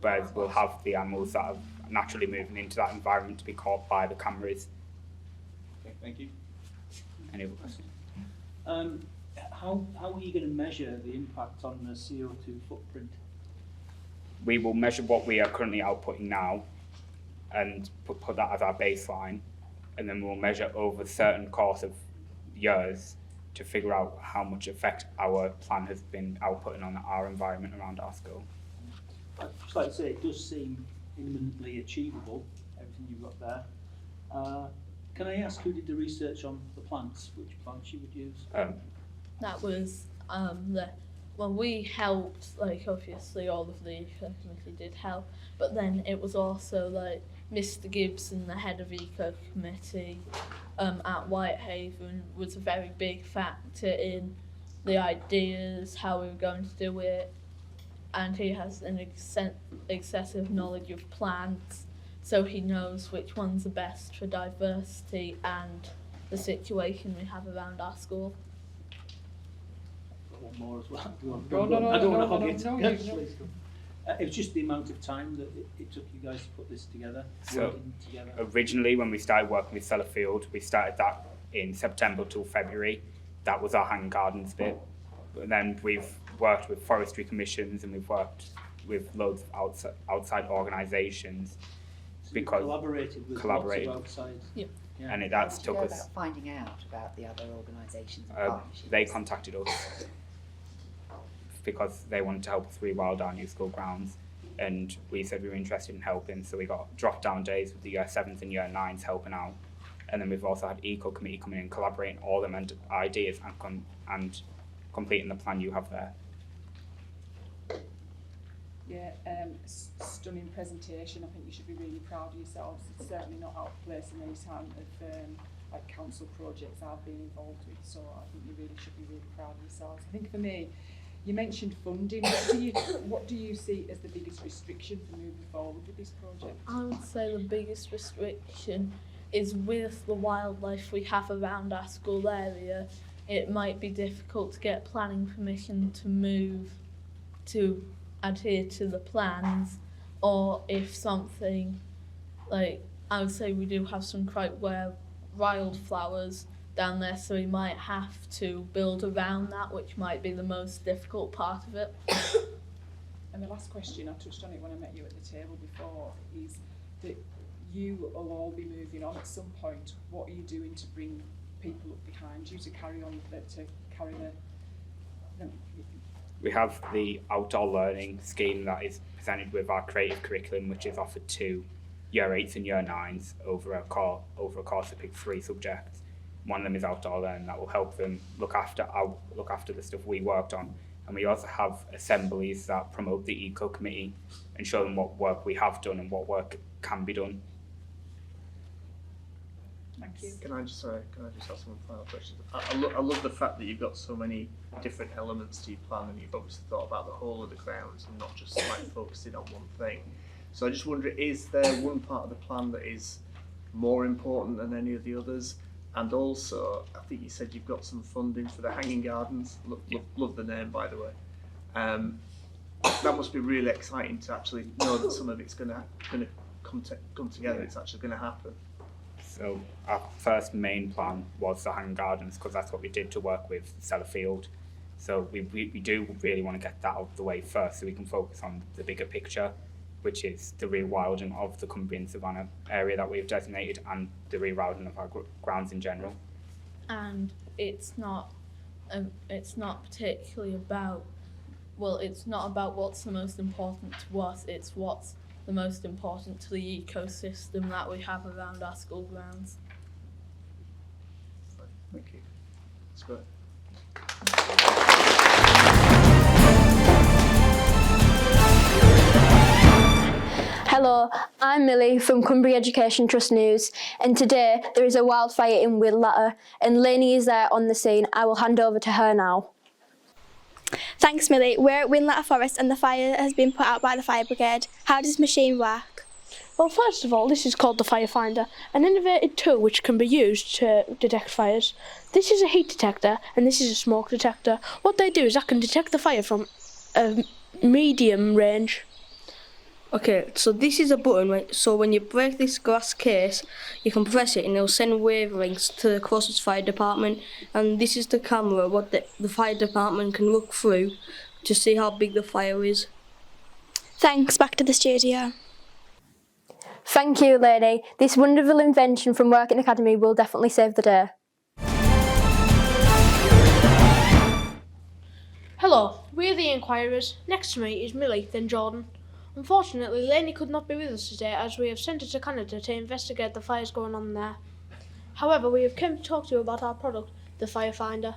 Where we'll have the animals that are naturally moving into that environment to be caught by the cameras. Okay, thank you. Any other questions? How are you going to measure the impact on the CO2 footprint? We will measure what we are currently outputting now and put that as our baseline, and then we'll measure over a certain course of years to figure out how much effect our plan has been outputting on our environment around our school. I'd just like to say it does seem imminently achievable, everything you've got there. Can I ask who did the research on the plants, which plants you would use? That was we helped, like obviously all of the Eco Committee did help, but then it was also like Mr. Gibson, the head of Eco Committee at Whitehaven, was a very big factor in the ideas, how we were going to do it, and he has an excessive knowledge of plants, so he knows which ones are best for diversity and the situation we have around our school. One more as well. No, I don't want to hog no, it. no, Yeah, you- please go. It was just the amount of time that it took you guys to put this together, So working together. originally when we started working with Sellafield, we started that in September till February. That was our hang gardens bit. But then we've worked with forestry commissions and we've worked with loads of outside organisations. So you collaborated with lots of outside. Yep. Yeah. And How that's did you took go us. about finding out about the other organisations and partnerships? They contacted us because they wanted to help us rewild our new school grounds, and we said we were interested in helping, so we got drop-down days with the year 7s and year 9s helping out, and then we've also had Eco Committee coming in, collaborating all them ideas and completing the plan you have there. Yeah, stunning presentation. I think you should be really proud of yourselves. It's certainly not out of place in any time of like council projects I've been involved with, so I think you really should be really proud of yourselves. I think for me, you mentioned funding. What do you see as the biggest restriction for moving forward with this project? I would say the biggest restriction is with the wildlife we have around our school area. It might be difficult to get planning permission to move to adhere to the plans, or if something like, I would say we do have some quite rare wildflowers down there, so we might have to build around that, which might be the most difficult part of it. And the last question, I touched on it when I met you at the table before, is that you will all be moving on at some point. What are you doing to bring people up behind you to carry on, to carry the We have the outdoor learning scheme that is presented with our creative curriculum, which is offered to year 8s and year 9s over a course of pick 3 subjects. One of them is outdoor learning that will help them look after the stuff we worked on. And we also have assemblies that promote the Eco Committee and show them what work we have done and what work can be done. Thank you. Can I just ask one final question? I love the fact that you've got so many different elements to your plan, and you've obviously thought about the whole of the grounds and not just like focusing on one thing. So I just wonder, is there one part of the plan that is more important than any of the others? And also, I think you said you've got some funding for the hanging gardens. Love the name, by the way. That must be really exciting to actually know that some of it's going to come together. It's actually going to happen. So our first main plan was the hanging gardens, because that's what we did to work with Sellafield. So we do really want to get that out of the way first, so we can focus on the bigger picture, which is the rewilding of the Cumbrian Savannah area that we've designated and the rewilding of our grounds in general. And it's not particularly about, well, it's not about what's the most important to us, it's what's the most important to the ecosystem that we have around our school grounds. Thank you. That's great. Hello, I'm Millie from Cumbria Education Trust News, and today there is a wildfire in Windlatter, and Lainey is there on the scene. I will hand over to her now. Thanks, Millie. We're at Windlatter Forest and the fire has been put out by the fire brigade. How does the machine work? Well, first of all, this is called the Firefinder, an innovative tool which can be used to detect fires. This is a heat detector and this is a smoke detector. What they do is that can detect the fire from a medium range. Okay, so this is a button, right? So when you break this glass case, you can press it and it'll send wavelengths to the closest fire department. And this is the camera, what the fire department can look through to see how big the fire is. Thanks, back to the studio. Thank you, Lainey. This wonderful invention from Working Academy will definitely save the day. Hello, we're the Inquirers. Next to me is Millie, then Jordan. Unfortunately, Lainey could not be with us today as we have sent her to Canada to investigate the fires going on there. However, we have come to talk to you about our product, the Firefinder.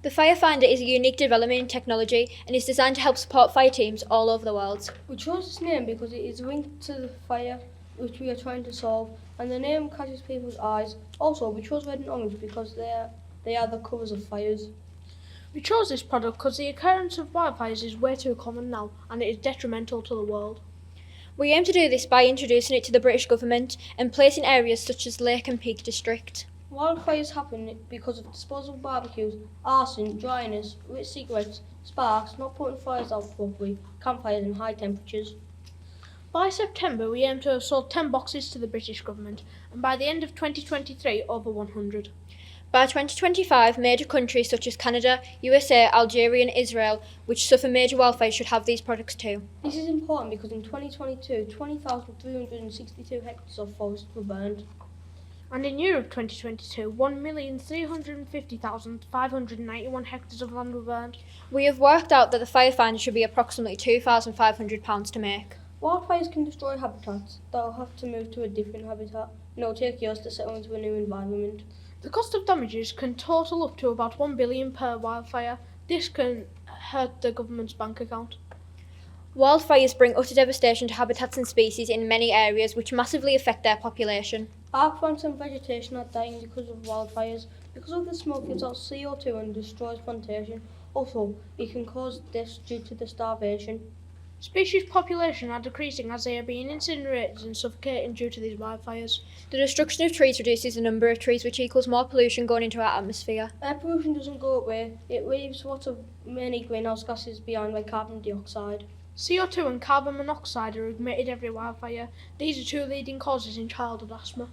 The Firefinder is a unique development in technology and is designed to help support fire teams all over the world. We chose this name because it is linked to the fire which we are trying to solve, and the name catches people's eyes. Also, we chose red and orange because they are the colours of fires. We chose this product because the occurrence of wildfires is way too common now and it is detrimental to the world. We aim to do this by introducing it to the British government and placing areas such as Lake and Peak District. Wildfires happen because of disposable barbecues, arson, dryness, lit cigarettes, sparks, not putting fires out properly, campfires and high temperatures. By September, we aim to have sold 10 boxes to the British government, and by the end of 2023, over 100. By 2025, major countries such as Canada, USA, Algeria and Israel, which suffer major wildfires, should have these products too. This is important because in 2022, 20,362 hectares of forest were burned. And in Europe 2022, 1,350,591 hectares of land were burned. We have worked out that the Firefinder should be approximately £2,500 to make. Wildfires can destroy habitats that will have to move to a different habitat, and it will take years to settle into a new environment. The cost of damages can total up to about $1 billion per wildfire. This can hurt the government's bank account. Wildfires bring utter devastation to habitats and species in many areas, which massively affect their population. Our plants and vegetation are dying because of wildfires. Because of the smoke, gives out CO2 and destroys plantation. Also, it can cause deaths due to the starvation. Species population are decreasing as they are being incinerated and suffocating due to these wildfires. The destruction of trees reduces the number of trees, which equals more pollution going into our atmosphere. Air pollution doesn't go away. It leaves lots of many greenhouse gases behind, like carbon dioxide. CO2 and carbon monoxide are emitted every wildfire. These are two leading causes in childhood asthma.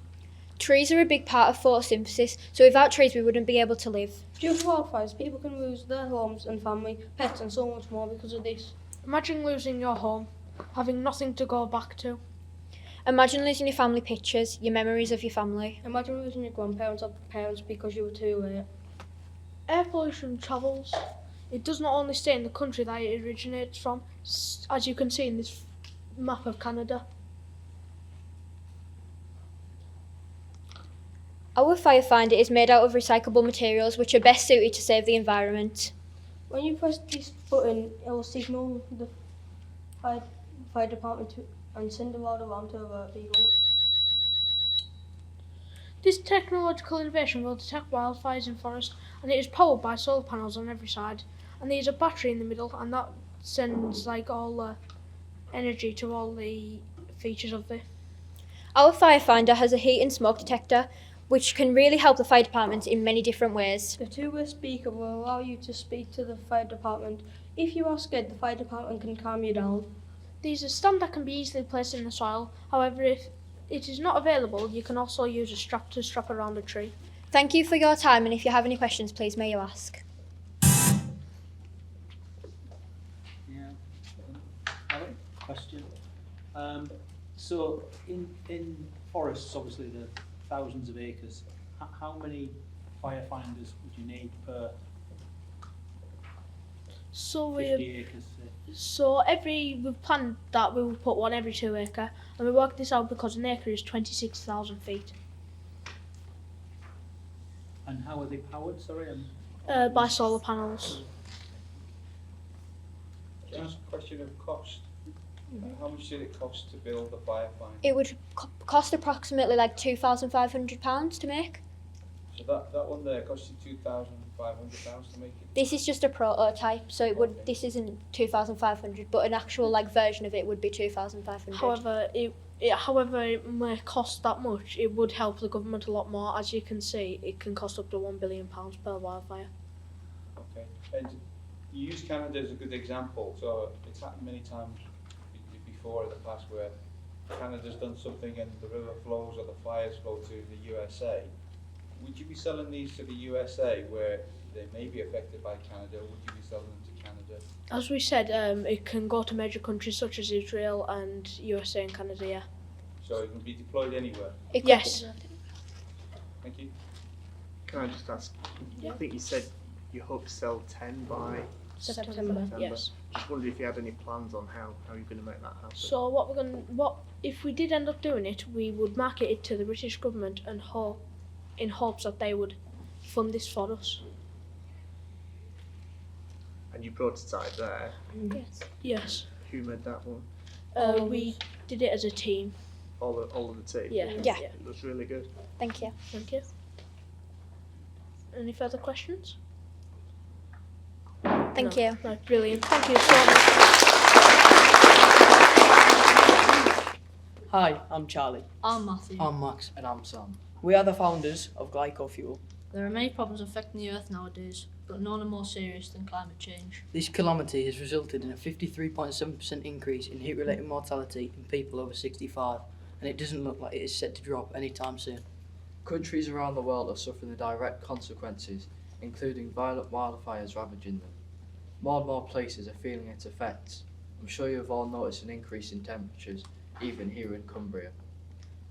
Trees are a big part of photosynthesis, so without trees we wouldn't be able to live. Due to wildfires, people can lose their homes and family, pets and so much more because of this. Imagine losing your home, having nothing to go back to. Imagine losing your family pictures, your memories of your family. Imagine losing your grandparents or parents because you were too late. Air pollution travels. It does not only stay in the country that it originates from, as you can see in this map of Canada. Our Firefinder is made out of recyclable materials which are best suited to save the environment. When you press this button, it will signal the fire department and send a loud alarm to alert people. This technological innovation will detect wildfires in forest, and it is powered by solar panels on every side. And there's a battery in the middle, and that sends like all the energy to all the features of it. Our firefinder has a heat and smoke detector, which can really help the fire department in many different ways. The two-way speaker will allow you to speak to the fire department. If you are scared, the fire department can calm you down. There's a stand that can be easily placed in the soil. However, if it is not available, you can also use a strap to strap around a tree. Thank you for your time, and if you have any questions, please may you ask. Yeah. Alec, question. So in forests, obviously there are thousands of acres. How many firefinders would you need per So 50 acres? we've planned that we will put one every 2 acre, and we worked this out because an acre is 26,000 feet. And how are they powered? Sorry. By solar panels. Can I ask a question of cost? How much did it cost to build a firefinder? It would cost approximately like £2,500 to make. So that one there cost you £2,500 to make it? This is just a prototype, so it would. This isn't 2,500, but an actual like version of it would be 2,500. However, it may cost that much. It would help the government a lot more. As you can see, it can cost up to £1 billion per wildfire. Okay. And you use Canada as a good example. So it's happened many times before in the past where Canada's done something and the river flows or the fires flow to the USA. Would you be selling these to the USA where they may be affected by Canada, or would you be selling them to Canada? As we said, it can go to major countries such as Israel and USA and Canada, yeah. So it can be deployed anywhere? Yes. Thank you. Can I just ask, I think you said you hope to sell 10 by September, yes. Just wondered if you had any plans on how you're going to make that happen. So what if we did end up doing it, we would market it to the British government and in hopes that they would fund this for us. And you prototype there? Yes. Yes. Who made that one? We did it as a team. All of the team? Yeah. Yeah. It looks really good. Thank you. Thank you. Any further questions? Thank you. Right, brilliant. Thank you so much. Hi, I'm Charlie. I'm Matthew. I'm Max. And I'm Sam. We are the founders of Glycofuel. There are many problems affecting the Earth nowadays, but none are more serious than climate change. This calamity has resulted in a 53.7% increase in heat-related mortality in people over 65, and it doesn't look like it is set to drop anytime soon. Countries around the world are suffering the direct consequences, including violent wildfires ravaging them. More and more places are feeling its effects. I'm sure you've all noticed an increase in temperatures, even here in Cumbria.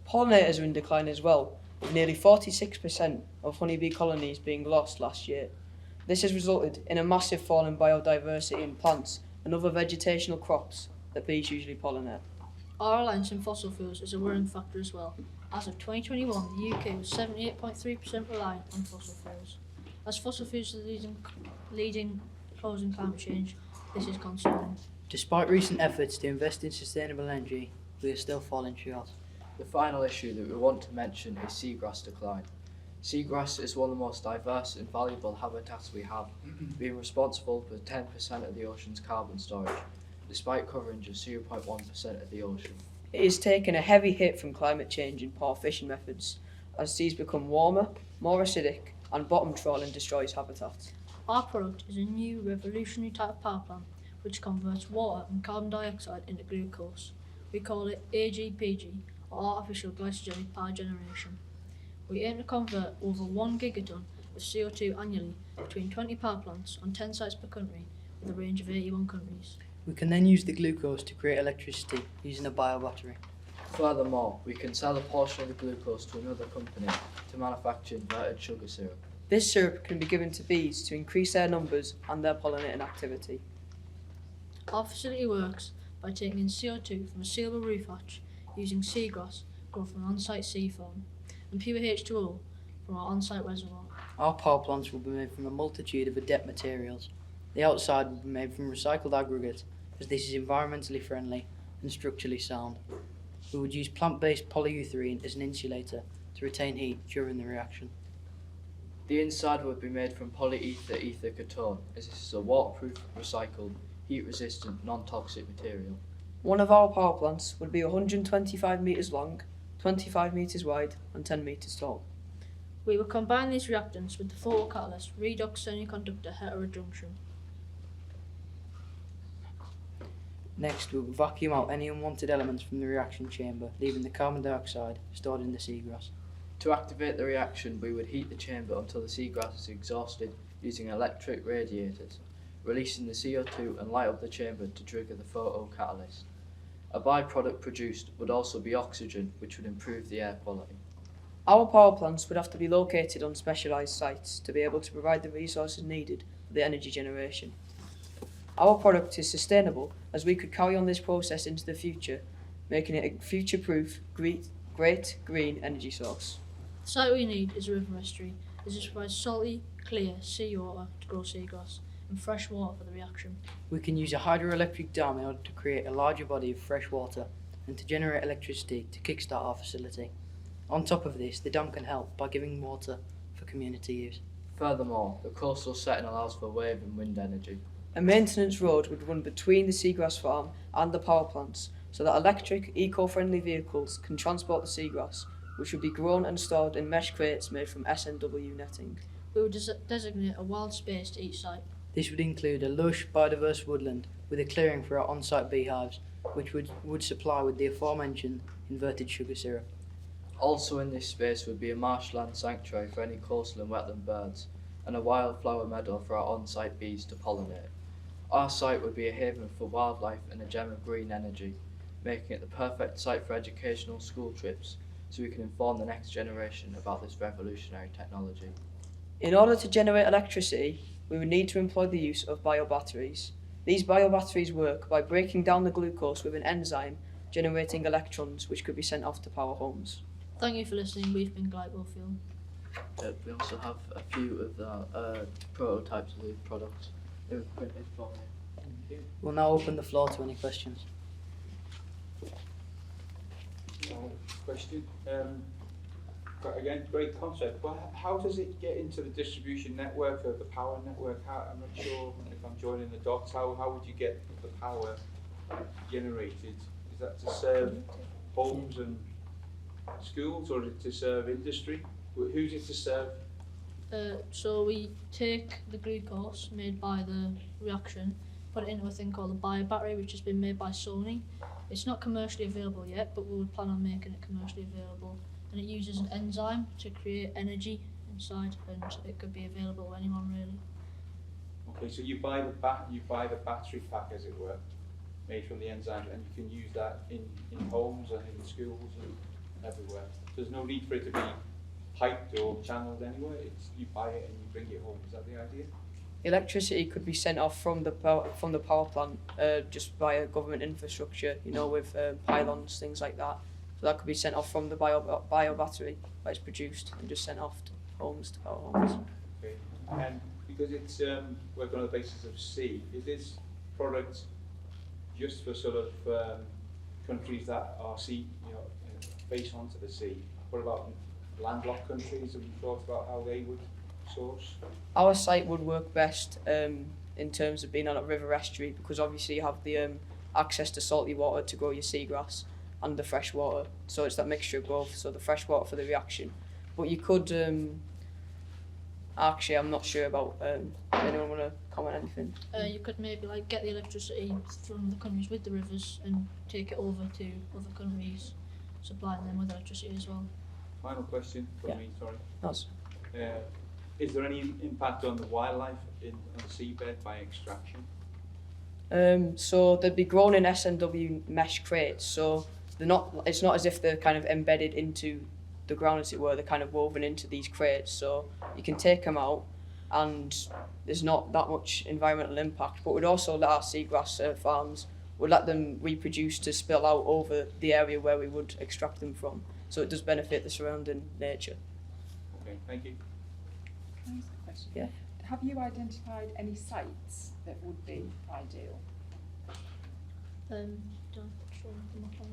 Pollinators are in decline as well, with nearly 46% of honeybee colonies being lost last year. This has resulted in a massive fall in biodiversity in plants and other vegetational crops that bees usually pollinate. Our reliance on fossil fuels is a worrying factor as well. As of 2021, the UK was 78.3% reliant on fossil fuels. As fossil fuels are the leading cause in climate change, this is concerning. Despite recent efforts to invest in sustainable energy, we are still falling short. The final issue that we want to mention is seagrass decline. Seagrass is one of the most diverse and valuable habitats we have, being responsible for 10% of the ocean's carbon storage, despite covering just 0.1% of the ocean. It is taking a heavy hit from climate change and poor fishing methods, as seas become warmer, more acidic, and bottom trawling destroys habitats. Our product is a new revolutionary type of power plant which converts water and carbon dioxide into glucose. We call it AGPG, or Artificial Glycogenic Power Generation. We aim to convert over 1 gigaton of CO2 annually between 20 power plants on 10 sites per country with a range of 81 countries. We can then use the glucose to create electricity using a biobattery. Furthermore, we can sell a portion of the glucose to another company to manufacture inverted sugar syrup. This syrup can be given to bees to increase their numbers and their pollinating activity. Our facility works by taking in CO2 from a sealable roof hatch using seagrass grown from an on-site sea farm and pure H2O from our on-site reservoir. Our power plants will be made from a multitude of adept materials. The outside will be made from recycled aggregate, as this is environmentally friendly and structurally sound. We would use plant-based polyurethane as an insulator to retain heat during the reaction. The inside would be made from polyether ether ketone, as this is a waterproof, recycled, heat-resistant, non-toxic material. One of our power plants would be 125 metres long, 25 metres wide and 10 metres tall. We will combine these reactants with the photocatalyst redox semiconductor heterojunction. Next, we will vacuum out any unwanted elements from the reaction chamber, leaving the carbon dioxide stored in the seagrass. To activate the reaction, we would heat the chamber until the seagrass is exhausted using electric radiators, releasing the CO2 and light up the chamber to trigger the photocatalyst. A byproduct produced would also be oxygen, which would improve the air quality. Our power plants would have to be located on specialised sites to be able to provide the resources needed for the energy generation. Our product is sustainable as we could carry on this process into the future, making it a future-proof, great green energy source. The site we need is a river estuary, as this provides salty, clear seawater to grow seagrass and fresh water for the reaction. We can use a hydroelectric dam in order to create a larger body of fresh water and to generate electricity to kickstart our facility. On top of this, the dam can help by giving water for community use. Furthermore, the coastal setting allows for wave and wind energy. A maintenance road would run between the seagrass farm and the power plants so that electric, eco-friendly vehicles can transport the seagrass, which would be grown and stored in mesh crates made from SNW netting. We would designate a wild space to each site. This would include a lush, biodiverse woodland with a clearing for our on-site beehives, which would supply with the aforementioned inverted sugar syrup. Also in this space would be a marshland sanctuary for any coastal and wetland birds, and a wildflower meadow for our on-site bees to pollinate. Our site would be a haven for wildlife and a gem of green energy, making it the perfect site for educational school trips, so we can inform the next generation about this revolutionary technology. In order to generate electricity, we would need to employ the use of biobatteries. These biobatteries work by breaking down the glucose with an enzyme, generating electrons which could be sent off to power homes. Thank you for listening. We've been Glycofield. We also have a few of the prototypes of these products. They were printed for me. We'll now open the floor to any questions. Question. Again, great concept. But how does it get into the distribution network or the power network? I'm not sure if I'm joining the dots. How would you get the power generated? Is that to serve homes and schools, or is it to serve industry? Who's it to serve? So we take the glucose made by the reaction, put it into a thing called a biobattery, which has been made by Sony. It's not commercially available yet, but we would plan on making it commercially available. And it uses an enzyme to create energy inside, and it could be available to anyone really. Okay, so you buy the battery pack, as it were, made from the enzyme, and you can use that in homes and in schools and everywhere. There's no need for it to be piped or channeled anywhere. You buy it and you bring it home. Is that the idea? Electricity could be sent off from the power plant just via government infrastructure, with pylons, things like that. So that could be sent off from the biobattery that is produced and just sent off to homes, to power homes. Okay, and because it's working on the basis of sea, is this product just for sort of countries that are face onto the sea? What about landlocked countries? Have you thought about how they would source? Our site would work best in terms of being on a river estuary, because obviously you have the access to salty water to grow your seagrass and the fresh water. So it's that mixture of both, so the fresh water for the reaction. But you could, actually I'm not sure about, anyone want to comment anything? You could maybe get the electricity from the countries with the rivers and take it over to other countries, supplying them with electricity as well. Final question from me, sorry. That's is there any impact on the wildlife on the seabed by extraction? So they'd be grown in SNW mesh crates, so it's not as if they're kind of embedded into the ground, as it were. They're kind of woven into these crates, so you can take them out and there's not that much environmental impact. But we'd also let our seagrass farms, we'd let them reproduce to spill out over the area where we would extract them from. So it does benefit the surrounding nature. Okay, thank you. Can I ask a question? Yeah. Have you identified any sites that would be ideal? Don't show them up on.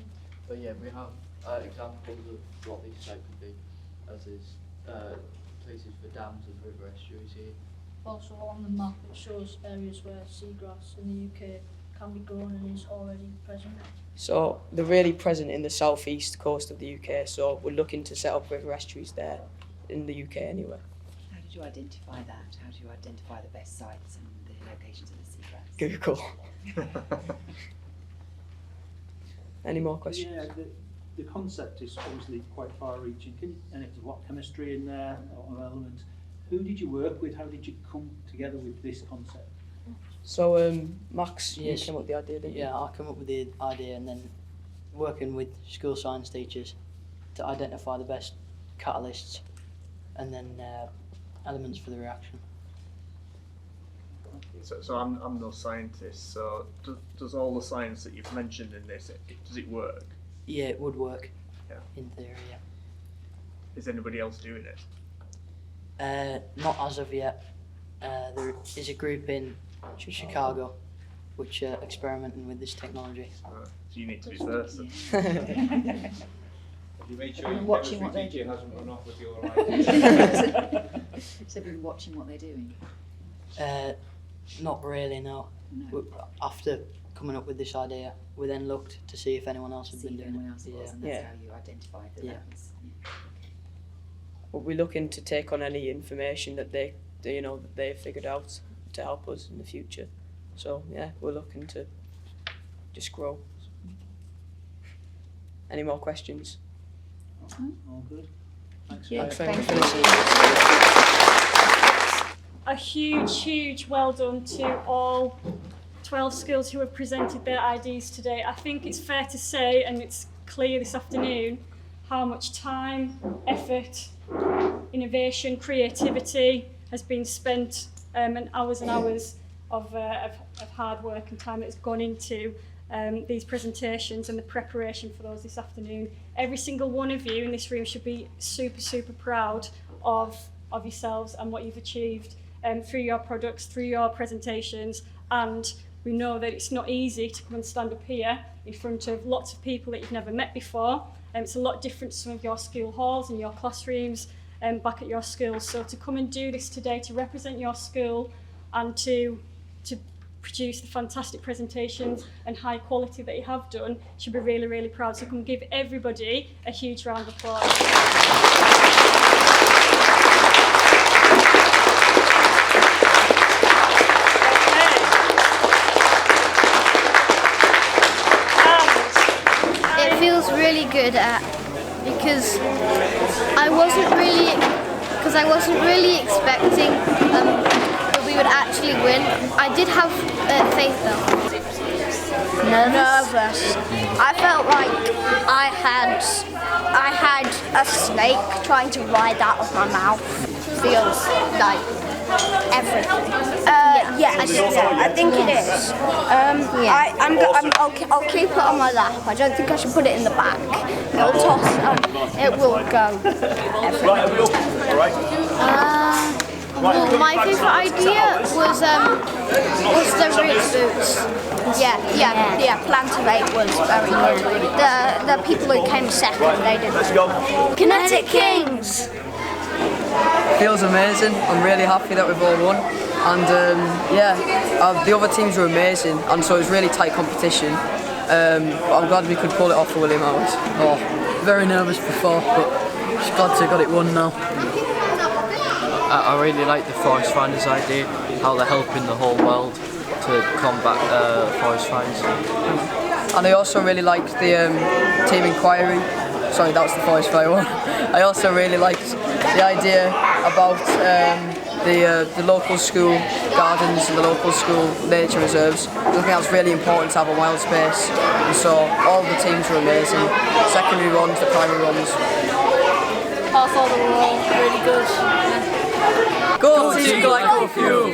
But yeah, we have examples of what these sites could be, as is places for dams and river estuaries here. Also on the map it shows areas where seagrass in the UK can be grown and is already present? So they're really present in the southeast coast of the UK, so we're looking to set up river estuaries there in the UK anyway. How did you identify that? How do you identify the best sites and the locations of the seagrass? Google. Any more questions? Yeah, the concept is obviously quite far-reaching, and it's a lot of chemistry in there, a lot of elements. Who did you work with? How did you come together with this concept? So Max, you came up with the idea, didn't you? Yeah, I came up with the idea and then working with school science teachers to identify the best catalysts and then elements for the reaction. So I'm no scientist, so does all the science that you've mentioned in this, does it work? Yeah, it would work. Yeah. In theory, yeah. Is anybody else doing it? Not as of yet. There is a group in Chicago which are experimenting with this technology. So you need to be first. Have you made sure your watching chemistry what teacher they're hasn't run off with your ideas? So have you been watching what they're doing? Not really, no. After coming up with this idea, we then looked to see if anyone else had been doing anyone it. else was, and that's how you identified that that was. But we're looking to take on any information that they figured out to help us in the future. So yeah, we're looking to just grow. Any more questions? All good. Thanks. Thanks very much for listening. A huge well done to all 12 schools who have presented their ideas today. I think it's fair to say, and it's clear this afternoon, how much time, effort, innovation, creativity has been spent, and hours of hard work and time that's gone into these presentations and the preparation for those this afternoon. Every single one of you in this room should be super proud of yourselves and what you've achieved through your products, through your presentations, and we know that it's not easy to come and stand up here in front of lots of people that you've never met before. It's a lot different to some of your school halls and your classrooms back at your schools. So to come and do this today, to represent your school and to produce the fantastic presentations and high quality that you have done, you should be really proud. So come give everybody a huge round of applause. It feels really good because I wasn't really expecting that we would actually win. I did have faith though. Nervous. I felt like I had a snake trying to ride out of my mouth. Feels like everything. I think it is. I'll keep it on my lap. I don't think I should put it in the back. It'll toss. It will go everywhere. Well, my favourite idea was the roots boots. Yeah. Plant of 8 was very good. The people who came second, they did. Kinetic Kings. Feels amazing. I'm really happy that we've all won, and the other teams were amazing, and so it was really tight competition. But I'm glad we could pull it off for William Howard. Oh, very nervous before, but just glad to got it won now. I really like the forest finders idea, how they're helping the whole world to combat forest fires. And I also really liked the team inquiry. Sorry, that was the forest fire one. I also really liked the idea about the local school gardens and the local school nature reserves. I think that's really important to have a wild space. And so all the teams were amazing. Secondary ones, the primary ones. I thought they were all really good. Go team Glyco Fuel!